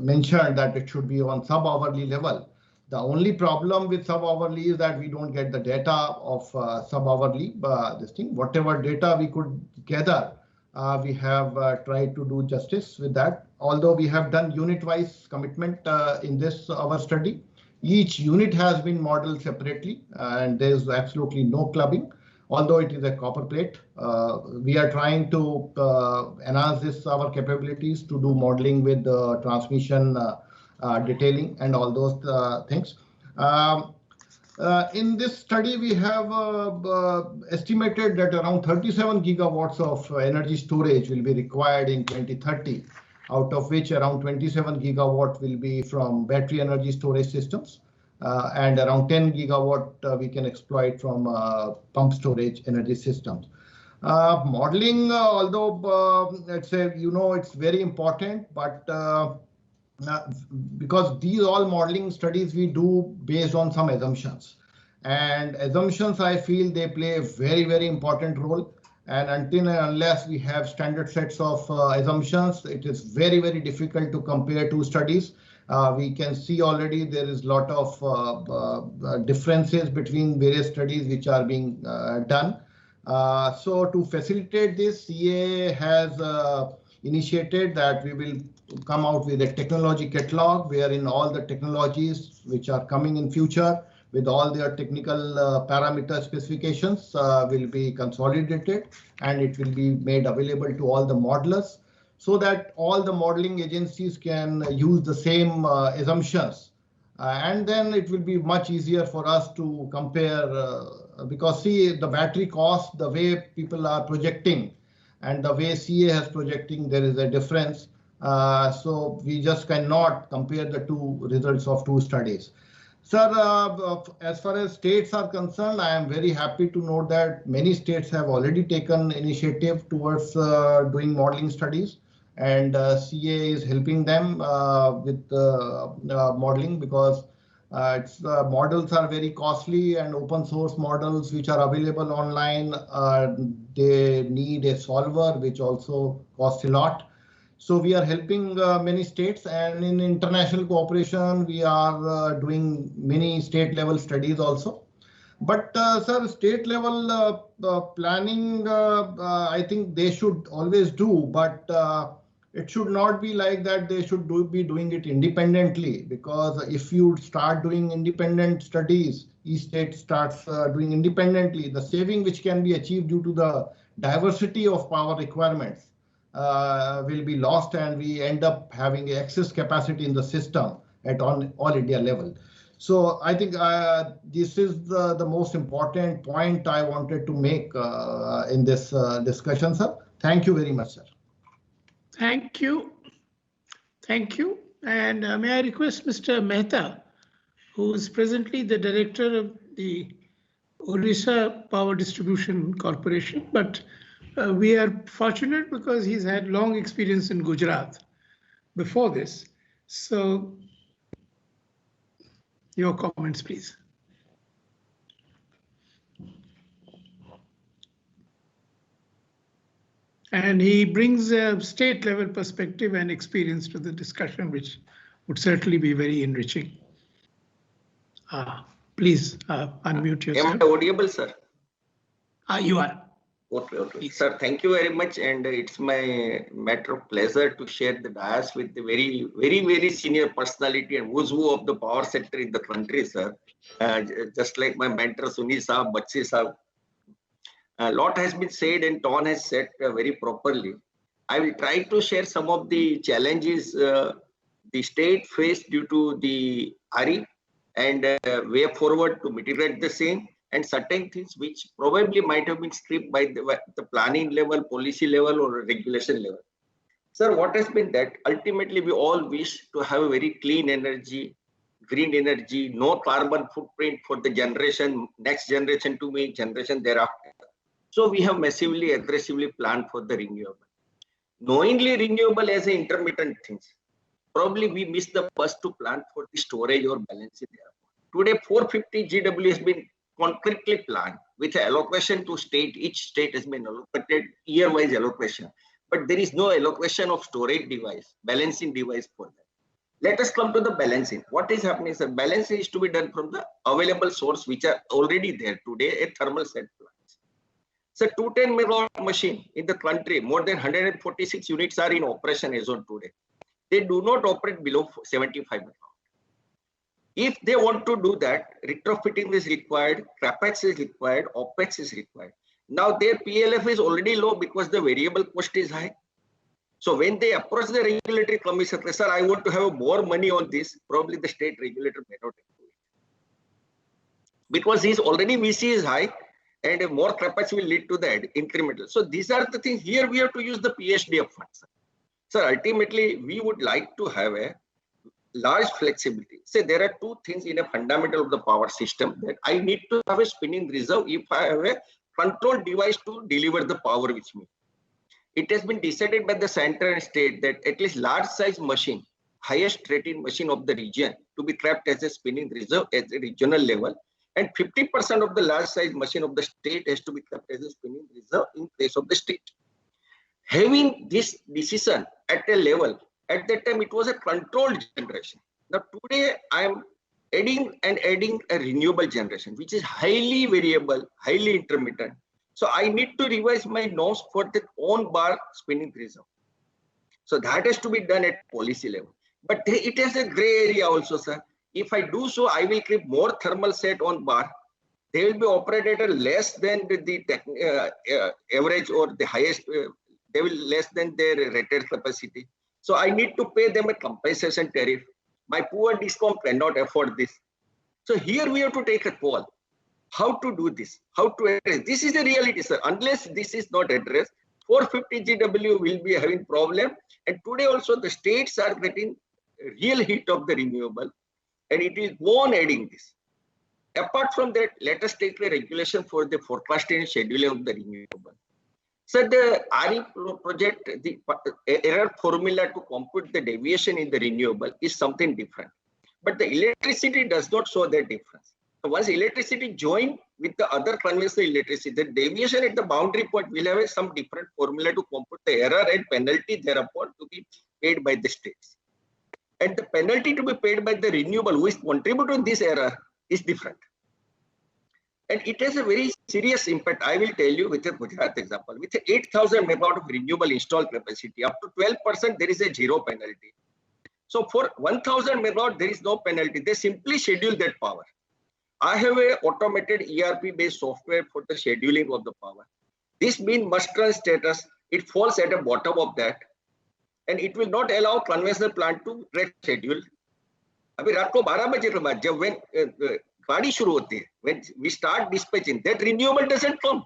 mentioned that it should be on sub-hourly level. The only problem with sub-hourly is that we don't get the data of sub-hourly this thing. Whatever data we could gather, we have tried to do justice with that. Although we have done unit-wise commitment in this our study. Each unit has been modeled separately and there is absolutely no clubbing, although it is a copper plate. We are trying to enhance our capabilities to do modeling with transmission detailing and all those things. In this study, we have estimated that around 37 gigawatts of energy storage will be required in 2030. Out of which around 27 gigawatt will be from battery energy storage systems and around 10 gigawatt we can exploit from pump storage energy systems. Modeling, although let's say, it's very important, but because these all modeling studies we do based on some assumptions. And assumptions, I feel they play a very, very important role. And until and unless we have standard sets of assumptions, it is very, very difficult to compare two studies. We can see already there is a lot of differences between various studies which are being done. So to facilitate this, CA has initiated that we will come out with a technology catalog wherein all the technologies which are coming in future with all their technical parameter specifications will be consolidated and it will be made available to all the modelers so that all the modeling agencies can use the same assumptions. And then it will be much easier for us to compare because see the battery cost, the way people are projecting, and the way CA has projecting, there is a difference. So we just cannot compare the two results of two studies. Sir, as far as states are concerned, I am very happy to note that many states have already taken initiative towards doing modeling studies, and CA is helping them with modeling, because models are very costly, and open source models which are available online, they need a solver which also costs a lot. So we are helping many states, and in international cooperation, we are doing many state level studies also. But sir, state level planning, I think they should always do, but it should not be like that. They should be doing it independently, because if you start doing independent studies, each state starts doing independently, the saving which can be achieved due to the diversity of power requirements will be lost, and we end up having excess capacity in the system at all India level. So I think this is the most important point I wanted to make in this discussion, sir. Thank you very much, sir. Thank you. Thank you. And may I request Mr. Mehta, who is presently the director of the Orissa Power Distribution Corporation, but we are fortunate because he's had long experience in Gujarat before this. So your comments, please. And he brings a state level perspective and experience to the discussion, which would certainly be very enriching. Please unmute yourself. Am I audible, sir? You are. Okay, okay. Sir, thank you very much. And it's my matter of pleasure to share the dais with the very senior personality and who's who of the power sector in the country, sir. Just like my mentor, Sunil Saab, Bachchi Saab. A lot has been said and Ton has said very properly. I will try to share some of the challenges the state faced due to the RE and way forward to mitigate the same, and certain things which probably might have been stripped by the planning level, policy level, or regulation level. Sir, what has been that ultimately we all wish to have a very clean energy, green energy, no carbon footprint for the generation, next generation to me, generation thereafter. So we have massively, aggressively planned for the renewable. Knowingly renewable as an intermittent things, probably we missed the bus to plan for the storage or balancing there. Today, 450 GW has been concretely planned with allocation to state. Each state has been allocated year-wise allocation, but there is no allocation of storage device, balancing device for that. Let us come to the balancing. What is happening, sir? Balancing is to be done from the available source which are already there today, a thermal set plants. So 210 megawatt machine in the country, more than 146 units are in operation as on today. They do not operate below 75 megawatt. If they want to do that, retrofitting is required, CapEx is required, OpEx is required. Now their PLF is already low because the variable cost is high. So when they approach the regulatory commission, sir, I want to have more money on this, probably the state regulator may not do it. Because his already VC is high and more CapEx will lead to the incremental. So these are the things here we have to use the PHDF funds. So ultimately, we would like to have a large flexibility. Say there are two things in a fundamental of the power system that I need to have a spinning reserve if I have a control device to deliver the power with me. It has been decided by the center and state that at least large size machine, highest rated machine of the region to be kept as a spinning reserve at a regional level, and 50% of the large size machine of the state has to be kept as a spinning reserve in place of the state. Having this decision at a level, at that time it was a controlled generation. Now today I am adding a renewable generation, which is highly variable, highly intermittent. So I need to revise my norms for the on bar spinning reserve. So that has to be done at policy level. But it has a gray area also, sir. If I do so, I will keep more thermal set on bar. They will be operated at less than the average or the highest. They will less than their rated capacity. So I need to pay them a compensation tariff. My poor DISCOM cannot afford this. So here we have to take a call. How to do this? How to address? This is the reality, sir. Unless this is not addressed, 450 GW will be having problem. And today also the states are getting real hit of the renewable, and it is on adding this. Apart from that, let us take the regulation for the forecasting and scheduling of the renewable. So the RE project, the error formula to compute the deviation in the renewable is something different. But the electricity does not show that difference. So once electricity joined with the other conventional electricity, the deviation at the boundary point will have some different formula to compute the error and penalty thereupon to be paid by the states. And the penalty to be paid by the renewable who is contributing to this error is different. And it has a very serious impact. I will tell you with a Gujarat example. With 8,000 megawatt of renewable installed capacity, up to 12%, there is a zero penalty. So for 1,000 megawatt, there is no penalty. They simply schedule that power. I have a automated ERP-based software for the scheduling of the power. This means must-run status. It falls at the bottom of that. And it will not allow conventional plant to schedule. अभी रात को 12 बजे के बाद जब when गाड़ी शुरू होती है, when we start dispatching, that renewable doesn't come,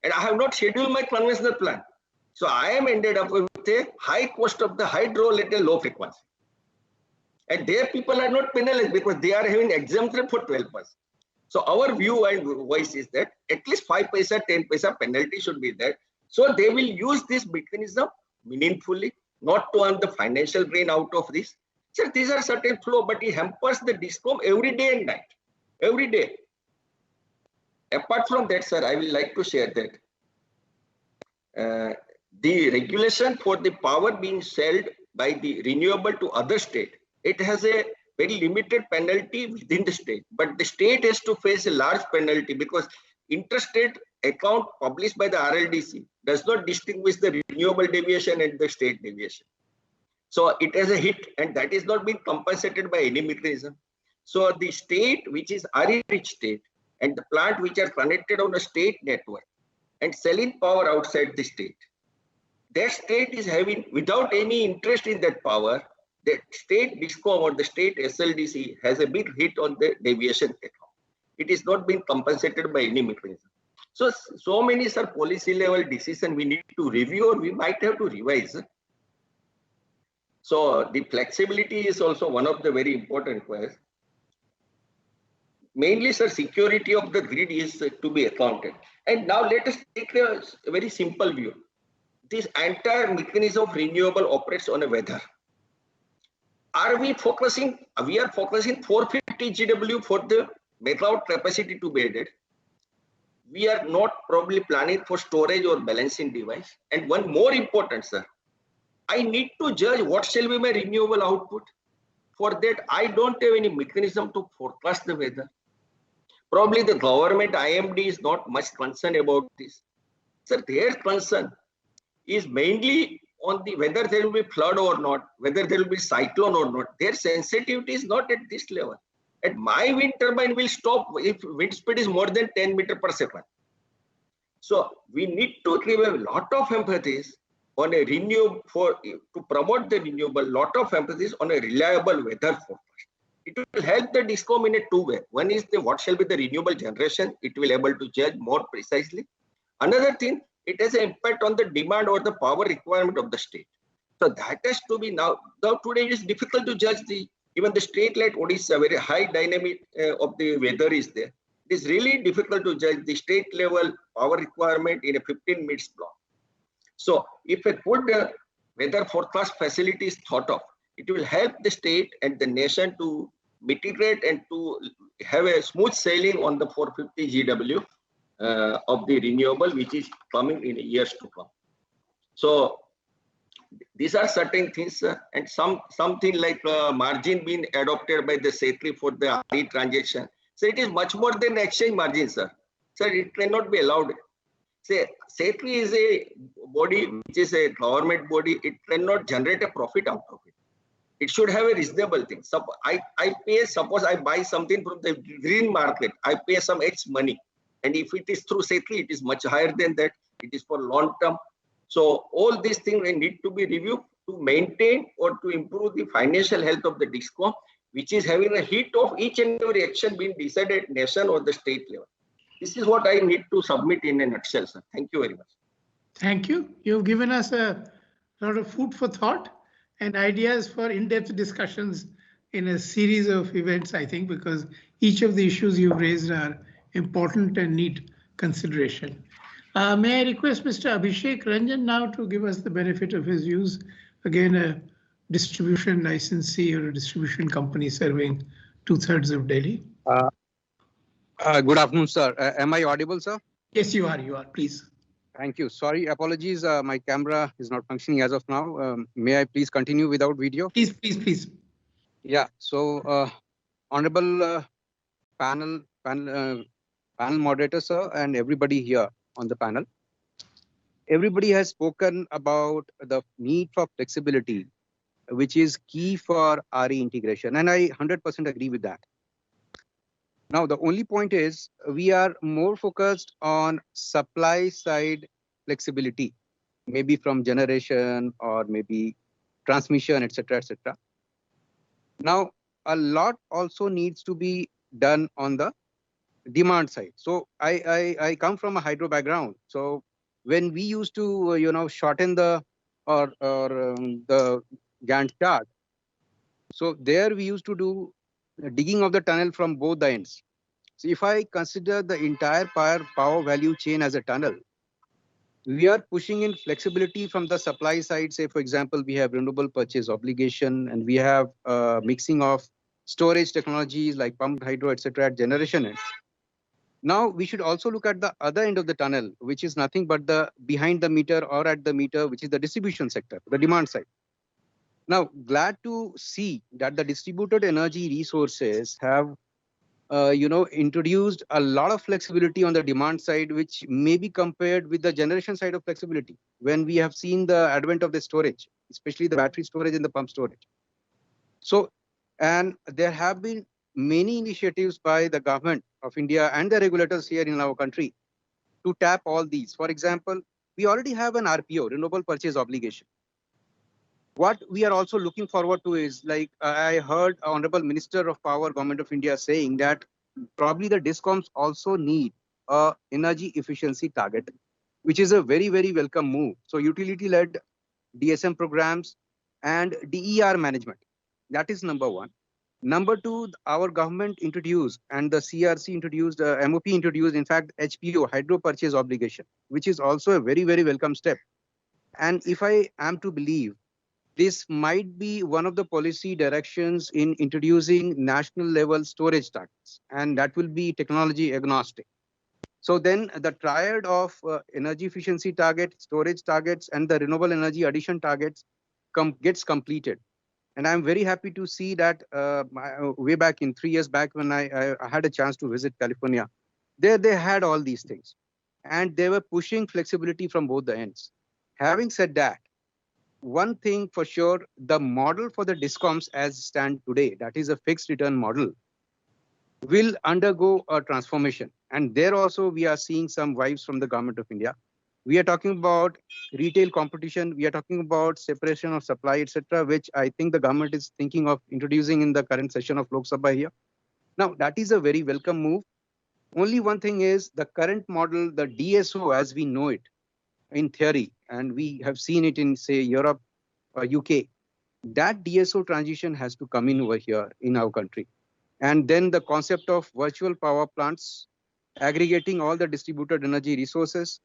and I have not scheduled my conventional plant, so I am ended up with a high cost of the hydro at a low frequency, and their people are not penalized because they are having exemption for 12%. So our view and voice is that at least 5 paisa, 10 paisa penalty should be there, so they will use this mechanism meaningfully, not to earn the financial gain out of this. Sir, these are certain flow, but it hampers the DISCOM every day and night, every day. Apart from that, sir, I will like to share that the regulation for the power being sold by the renewable to other state, it has a very limited penalty within the state, but the state has to face a large penalty because interstate account published by the RLDC does not distinguish the renewable deviation and the state deviation. So it has a hit, and that is not being compensated by any mechanism. So the state which is RE-rich state and the plant which are connected on a state network and selling power outside the state, that state is having, without any interest in that power, the state DISCOM or the state SLDC has a big hit on the deviation account. It is not being compensated by any mechanism. So many sir policy level decision we need to review or we might have to revise. So the flexibility is also one of the very important requirements. Mainly, sir, security of the grid is to be accounted. And now let us take a very simple view. This entire mechanism of renewable operates on a weather. Are we focusing? We are focusing 450 GW for the megawatt capacity to be added. We are not probably planning for storage or balancing device. And one more important, sir, I need to judge what shall be my renewable output. For that, I don't have any mechanism to forecast the weather. Probably the government IMD is not much concerned about this. Sir, their concern is mainly on the whether there will be flood or not, whether there will be cyclone or not. Their sensitivity is not at this level. And my wind turbine will stop if wind speed is more than 10 meters per second. So we need to give a lot of emphasis on a renewable to promote the renewable, lot of emphasis on a reliable weather forecast. It will help the DISCOM in a two way. One is the what shall be the renewable generation. It will able to judge more precisely. Another thing, it has an impact on the demand or the power requirement of the state. So that has to be now today it is difficult to judge even the state like Odisha, very high dynamic of the weather is there. It is really difficult to judge the state level power requirement in a 15 minutes block. So if a good weather forecast facility is thought of, it will help the state and the nation to mitigate and to have a smooth sailing on the 450 GW of the renewable, which is coming in years to come. So these are certain things, and something like margin being adopted by the SETRI for the RE transaction. So it is much more than exchange margin, sir. Sir, it cannot be allowed. Say, SETRI is a body which is a government body. It cannot generate a profit out of it. It should have a reasonable thing. So I pay, suppose I buy something from the green market, I pay some X money. And if it is through SETRI, it is much higher than that. It is for long term. So all these things need to be reviewed to maintain or to improve the financial health of the DISCOM, which is having a hit of each and every action being decided at nation or the state level. This is what I need to submit in a nutshell, sir. Thank you very much. Thank you. You've given us a lot of food for thought and ideas for in-depth discussions in a series of events, I think, because each of the issues you've raised are important and need consideration. May I request Mr. Abhishek Ranjan now to give us the benefit of his views? Again, a distribution licensee or a distribution company serving 2/3 of Delhi. Good afternoon, sir. Am I audible, sir? Yes, you are. You are. Please. Thank you. Sorry, apologies. My camera is not functioning as of now. May I please continue without video? Please. Yeah. So, honorable panel moderator, sir, and everybody here on the panel. Everybody has spoken about the need for flexibility, which is key for RE integration, and I 100% agree with that. Now, the only point is we are more focused on supply side flexibility, maybe from generation or maybe transmission, etc., etc. Now, a lot also needs to be done on the demand side. So I come from a hydro background. So when we used to, shorten the the Gantt chart, so there we used to do digging of the tunnel from both the ends. So if I consider the entire power value chain as a tunnel, we are pushing in flexibility from the supply side. Say, for example, we have renewable purchase obligation, and we have mixing of storage technologies like pumped hydro, etc. at generation end. Now we should also look at the other end of the tunnel, which is nothing but the behind the meter or at the meter, which is the distribution sector, the demand side. Now, glad to see that the distributed energy resources have introduced a lot of flexibility on the demand side, which may be compared with the generation side of flexibility when we have seen the advent of the storage, especially the battery storage and the pump storage. So, and there have been many initiatives by the government of India and the regulators here in our country to tap all these. For example, we already have an RPO, renewable purchase obligation. What we are also looking forward to is, like I heard Honorable Minister of Power, Government of India saying that probably the DISCOMs also need a energy efficiency target, which is a very, very welcome move. So utility-led DSM programs and DER management. That is number one. Number two, our government introduced and the CRC introduced, MOP introduced, in fact, HPO, hydro purchase obligation, which is also a very, very welcome step. And if I am to believe, this might be one of the policy directions in introducing national level storage targets, and that will be technology agnostic. So then the triad of energy efficiency target, storage targets, and the renewable energy addition targets gets completed. And I'm very happy to see that way back in 3 years back when I had a chance to visit California, there they had all these things. And they were pushing flexibility from both the ends. Having said that, one thing for sure, the model for the DISCOMs as stand today, that is a fixed return model, will undergo a transformation. And there also we are seeing some vibes from the Government of India. We are talking about retail competition. We are talking about separation of supply, etc., which I think the government is thinking of introducing in the current session of Lok Sabha here. Now, that is a very welcome move. Only one thing is the current model, the DSO as we know it in theory, and we have seen it in, say, Europe or UK, that DSO transition has to come in over here in our country. And then the concept of virtual power plants, aggregating all the distributed energy resources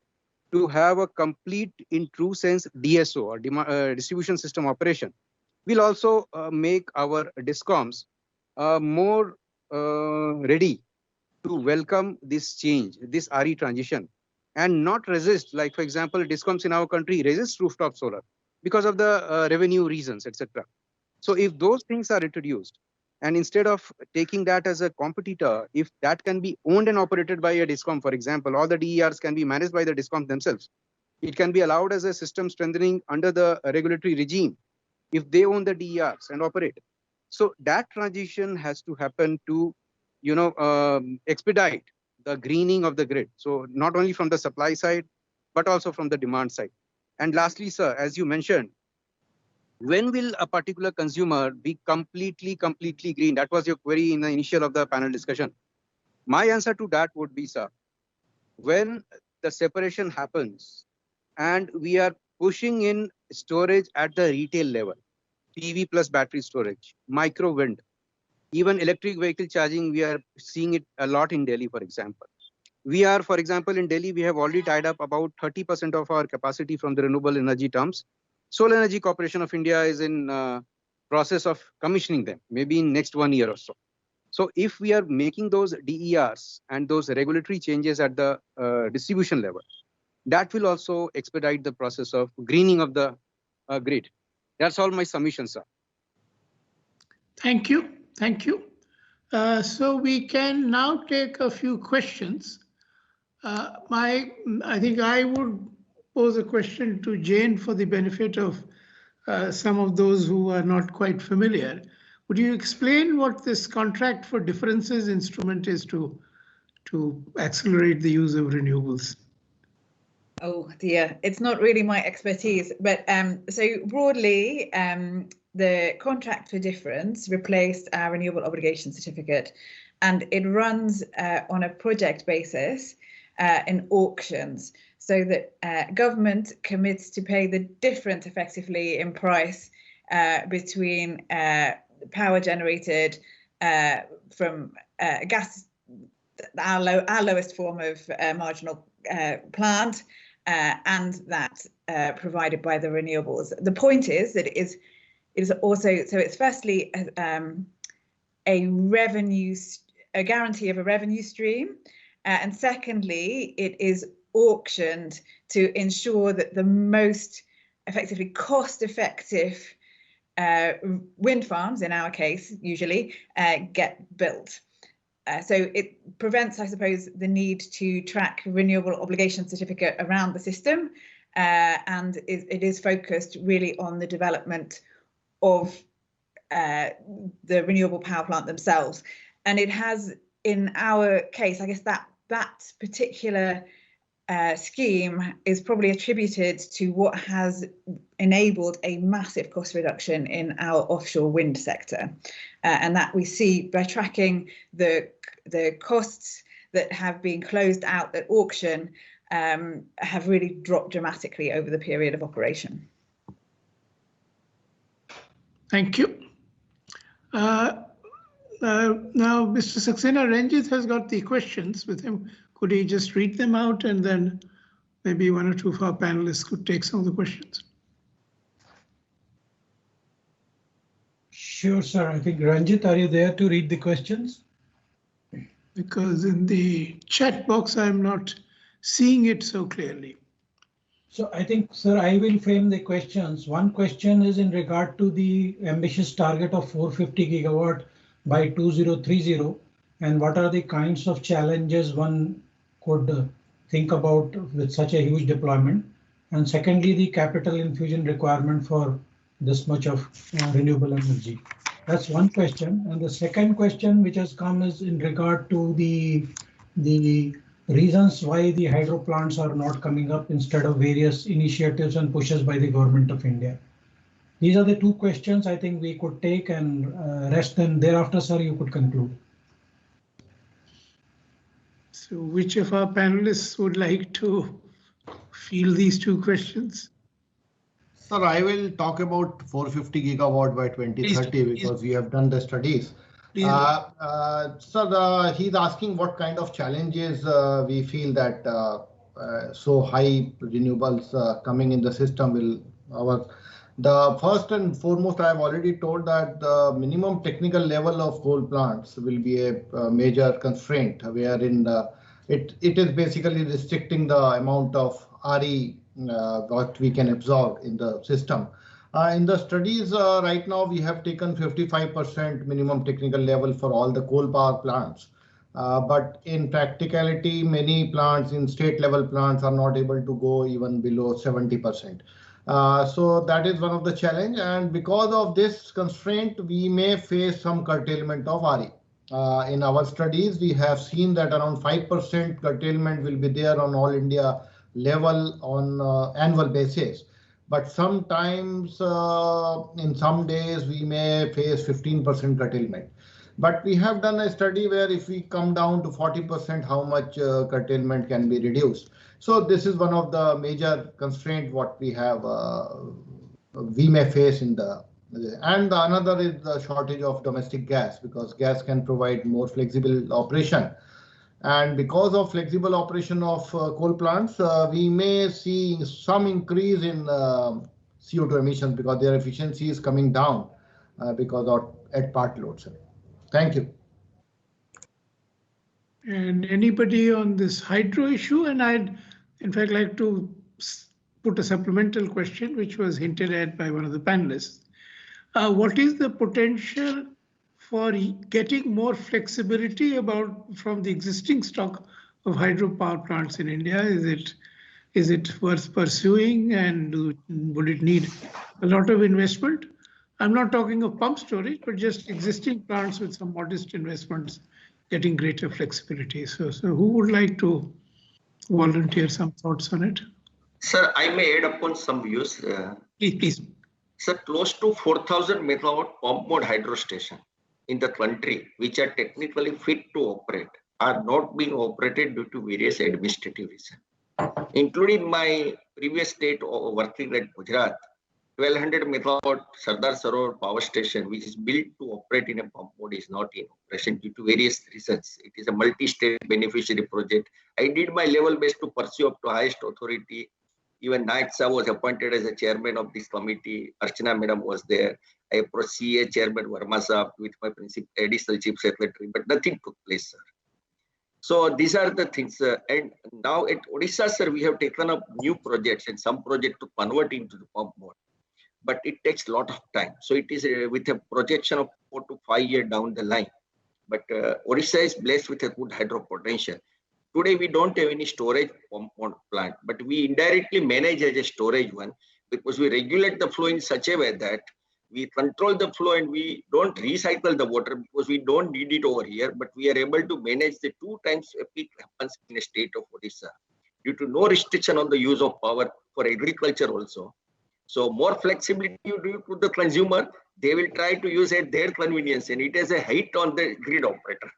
to have a complete, in true sense, DSO or distribution system operation will also make our DISCOMs more ready to welcome this change, this RE transition, and not resist, like, for example, DISCOMs in our country resist rooftop solar because of the revenue reasons, etc. So if those things are introduced, and instead of taking that as a competitor, if that can be owned and operated by a DISCOM, for example, all the DERs can be managed by the DISCOMs themselves. It can be allowed as a system strengthening under the regulatory regime if they own the DERs and operate. So that transition has to happen to, expedite the greening of the grid. So not only from the supply side, but also from the demand side. And lastly, sir, as you mentioned, when will a particular consumer be completely green? That was your query in the initial of the panel discussion. My answer to that would be, sir, when the separation happens and we are pushing in storage at the retail level, PV plus battery storage, micro wind, even electric vehicle charging. We are seeing it a lot in Delhi, for example. We are, for example, in Delhi, we have already tied up about 30% of our capacity from the renewable energy terms. Solar Energy Corporation of India is in process of commissioning them, maybe in next 1 year or so. So if we are making those DERs and those regulatory changes at the distribution level, that will also expedite the process of greening of the grid. That's all my submission, sir. Thank you. Thank you. So we can now take a few questions. I think I would pose a question to Jane for the benefit of some of those who are not quite familiar. Would you explain what this contract for differences instrument is to accelerate the use of renewables? Oh dear, it's not really my expertise, but so broadly, the contract for difference replaced our renewable obligation certificate, and it runs on a project basis in auctions, so that government commits to pay the difference effectively in price between power generated from gas, our lowest form of marginal plant, and that provided by the renewables. The point is that it is also, so it's firstly a guarantee of a revenue stream, and secondly, it is auctioned to ensure that the most effectively cost-effective wind farms, in our case, usually, get built. So it prevents, I suppose, the need to track renewable obligation certificate around the system, and it is focused really on the development of the renewable power plant themselves. And it has, in our case, I guess that particular scheme is probably attributed to what has enabled a massive cost reduction in our offshore wind sector, and that we see by tracking the costs that have been closed out at auction have really dropped dramatically over the period of operation. Thank you. Now, Mr. Saxena, Ranjit has got the questions with him. Could he just read them out, and then maybe one or two of our panelists could take some of the questions? Sure, sir. I think, Ranjit, are you there to read the questions? Because in the chat box, I'm not seeing it so clearly. So I think, sir, I will frame the questions. One question is in regard to the ambitious target of 450 gigawatt by 2030, and what are the kinds of challenges one could think about with such a huge deployment. And secondly, the capital infusion requirement for this much of renewable energy. That's one question. And the second question which has come is in regard to the reasons why the hydro plants are not coming up instead of various initiatives and pushes by the government of India. These are the two questions I think we could take, and rest, and thereafter, sir, you could conclude. So which of our panelists would like to field these two questions? Sir, I will talk about 450 gigawatt by 2030 because we have done the studies. Sir, he's asking what kind of challenges we feel that so high renewables coming in the system will. The first and foremost, I have already told that the minimum technical level of coal plants will be a major constraint, wherein it is basically restricting the amount of RE what we can absorb in the system. In the studies right now, we have taken 55% minimum technical level for all the coal power plants. But in practicality, many plants in state level plants are not able to go even below 70%. So that is one of the challenge, and because of this constraint, we may face some curtailment of RE. In our studies, we have seen that around 5% curtailment will be there on all India level on annual basis. But sometimes in some days we may face 15% curtailment. But we have done a study where if we come down to 40%, how much curtailment can be reduced. So this is one of the major constraints what we have, we may face in the, and another is the shortage of domestic gas, because gas can provide more flexible operation. And because of flexible operation of coal plants, we may see some increase in CO2 emissions because their efficiency is coming down because of at part loads. Thank you. And anybody on this hydro issue? And I'd in fact like to put a supplemental question, which was hinted at by one of the panelists. What is the potential for getting more flexibility from the existing stock of hydropower plants in India? Is it worth pursuing, and would it need a lot of investment? I'm not talking of pump storage, but just existing plants with some modest investments getting greater flexibility. So who would like to volunteer some thoughts on it? Sir, I may add upon some views. Please. Sir, close to 4,000 megawatt pump mode hydro station in the country, which are technically fit to operate, are not being operated due to various administrative reasons. Including my previous state working at Gujarat, 1200 megawatt Sardar Sarovar power station, which is built to operate in a pump mode, is not in operation due to various reasons. It is a multi-state beneficiary project. I did my level best to pursue up to highest authority. Even Naitsa was appointed as a chairman of this committee. Archana Madam was there. I approached CA Chairman Verma Saab with my additional chief secretary, but nothing took place, sir. So these are the things. And now at Odisha, sir, we have taken up new projects and some project to convert into the pump mode. But it takes a lot of time. So it is with a projection of 4 to 5 years down the line. But Odisha is blessed with a good hydro potential. Today, we don't have any storage pump mode plant, but we indirectly manage as a storage one because we regulate the flow in such a way that we control the flow and we don't recycle the water because we don't need it over here, but we are able to manage the 2 times a peak happens in a state of Odisha due to no restriction on the use of power for agriculture also. So more flexibility you do to the consumer, they will try to use at their convenience, and it has a hit on the grid operator.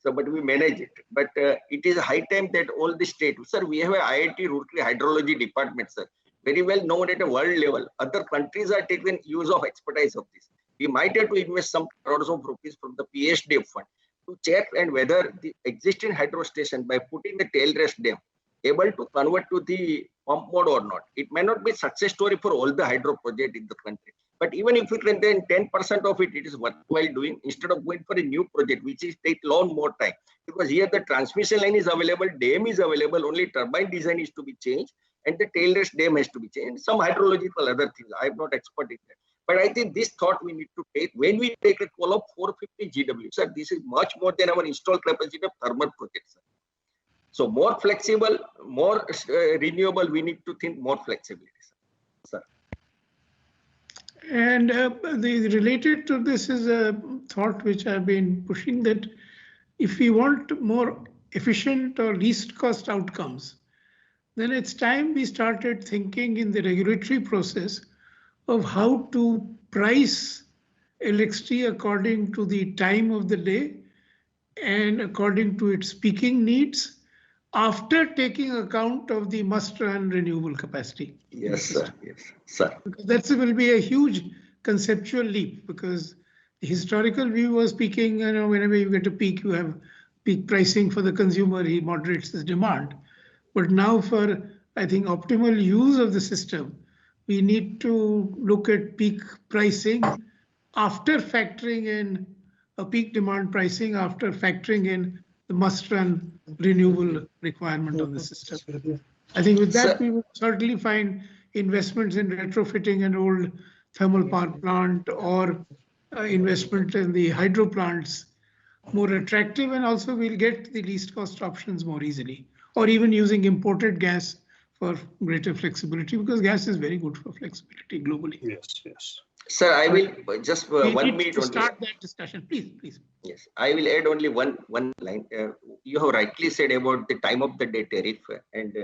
So, but we manage it. But it is a high time that all the states, sir, we have a IIT Roorkee hydrology department, sir, very well known at a world level. Other countries are taking use of expertise of this. We might have to invest some crores of rupees from the PhD fund to check and whether the existing hydro station by putting the tail rest dam able to convert to the pump mode or not. It may not be success story for all the hydro project in the country. But even if we can then 10% of it, it is worthwhile doing instead of going for a new project, which is take long more time. Because here the transmission line is available, dam is available, only turbine design is to be changed, and the tail rest dam has to be changed. Some hydrological other things. I am not expert in that. But I think this thought we need to take when we take a call of 450 GW. Sir, this is much more than our installed capacity of thermal projects. Sir. So more flexible, more renewable, we need to think more flexibility. Sir. And related to this is a thought which I've been pushing, that if we want more efficient or least cost outcomes, then it's time we started thinking in the regulatory process of how to price electricity according to the time of the day and according to its peaking needs, after taking account of the must-run renewable capacity. Yes, sir. Yes, sir. Because that will be a huge conceptual leap, because the historical view was peaking, whenever you get a peak, you have peak pricing for the consumer, he moderates his demand. But now for, I think, optimal use of the system, we need to look at peak pricing after factoring in a peak demand pricing, after factoring in the must-run renewable requirement on the system. I think with that, we will certainly find investments in retrofitting an old thermal power plant or investment in the hydro plants more attractive, and also we'll get the least cost options more easily, or even using imported gas for greater flexibility, because gas is very good for flexibility globally. Yes, yes. Sir, I will just 1 minute to start that discussion, please. Yes, I will add only one line. You have rightly said about the time of the day tariff, and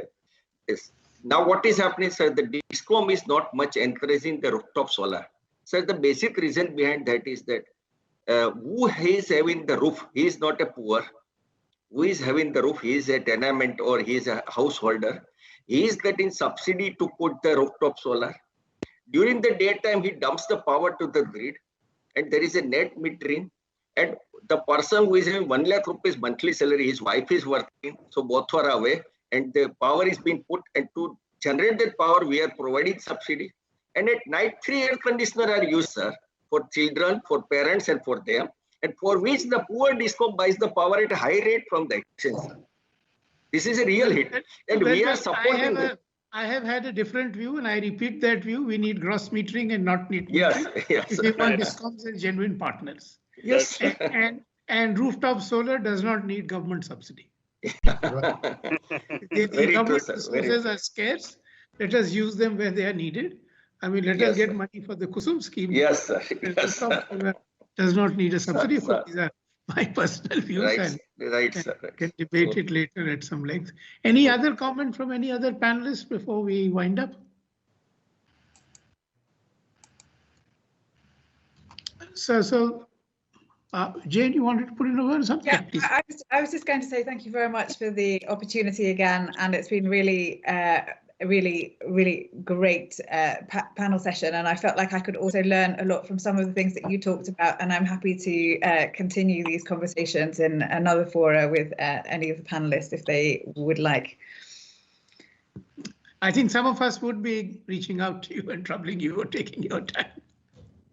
yes. Now what is happening, sir? The DISCOM is not much encouraging the rooftop solar. Sir, the basic reason behind that is that who is having the roof, he is not a poor. Who is having the roof, he is a tenement or he is a householder. He is getting subsidy to put the rooftop solar. During the daytime, he dumps the power to the grid, and there is a net metering. And the person who is having 1 lakh rupees monthly salary, his wife is working, so both are away, and the power is being put, and to generate that power, we are providing subsidy. And at night, 3 air conditioners are used, sir, for children, for parents, and for them, and for which the poor discom buys the power at a high rate from the exchange. This is a real hit, and we are supporting them. I have had a different view, and I repeat that view. We need gross metering and not net metering. Yes. If we want discoms and genuine partners. Yes. And rooftop solar does not need government subsidy. The government resources are scarce. Let us use them where they are needed. I mean, let us get money for the Kusum scheme. Yes, sir. Yes, sir. Does not need a subsidy. For these are my personal views. Right, sir. We can debate it later at some length. Any other comment from any other panelists before we wind up? So Jane, you wanted to put in a word or something? Yeah, I was just going to say thank you very much for the opportunity again, and it's been really really great panel session, and I felt like I could also learn a lot from some of the things that you talked about, and I'm happy to continue these conversations in another fora with any of the panelists if they would like. I think some of us would be reaching out to you and troubling you or taking your time.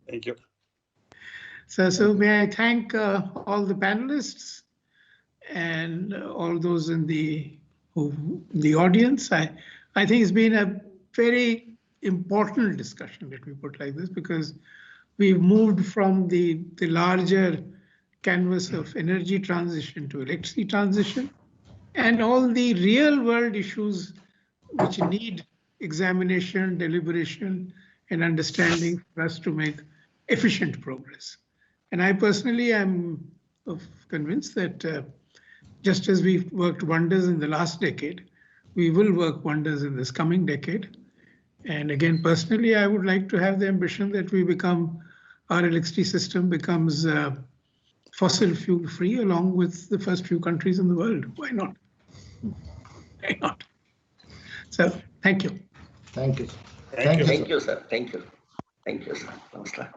Thank you. So may I thank all the panelists and all those in the audience. I think it's been a very important discussion, let me put it like this, because we've moved from the larger canvas of energy transition to electricity transition and all the real world issues which need examination, deliberation, and understanding for us to make efficient progress. And I personally am convinced that just as we've worked wonders in the last decade, we will work wonders in this coming decade. And again, personally, I would like to have the ambition that our electricity system becomes fossil fuel free along with the first few countries in the world. Why not? Why not? So, thank you. Thank you. Thank you, sir. Thank you. Thank you, sir. Namaskar.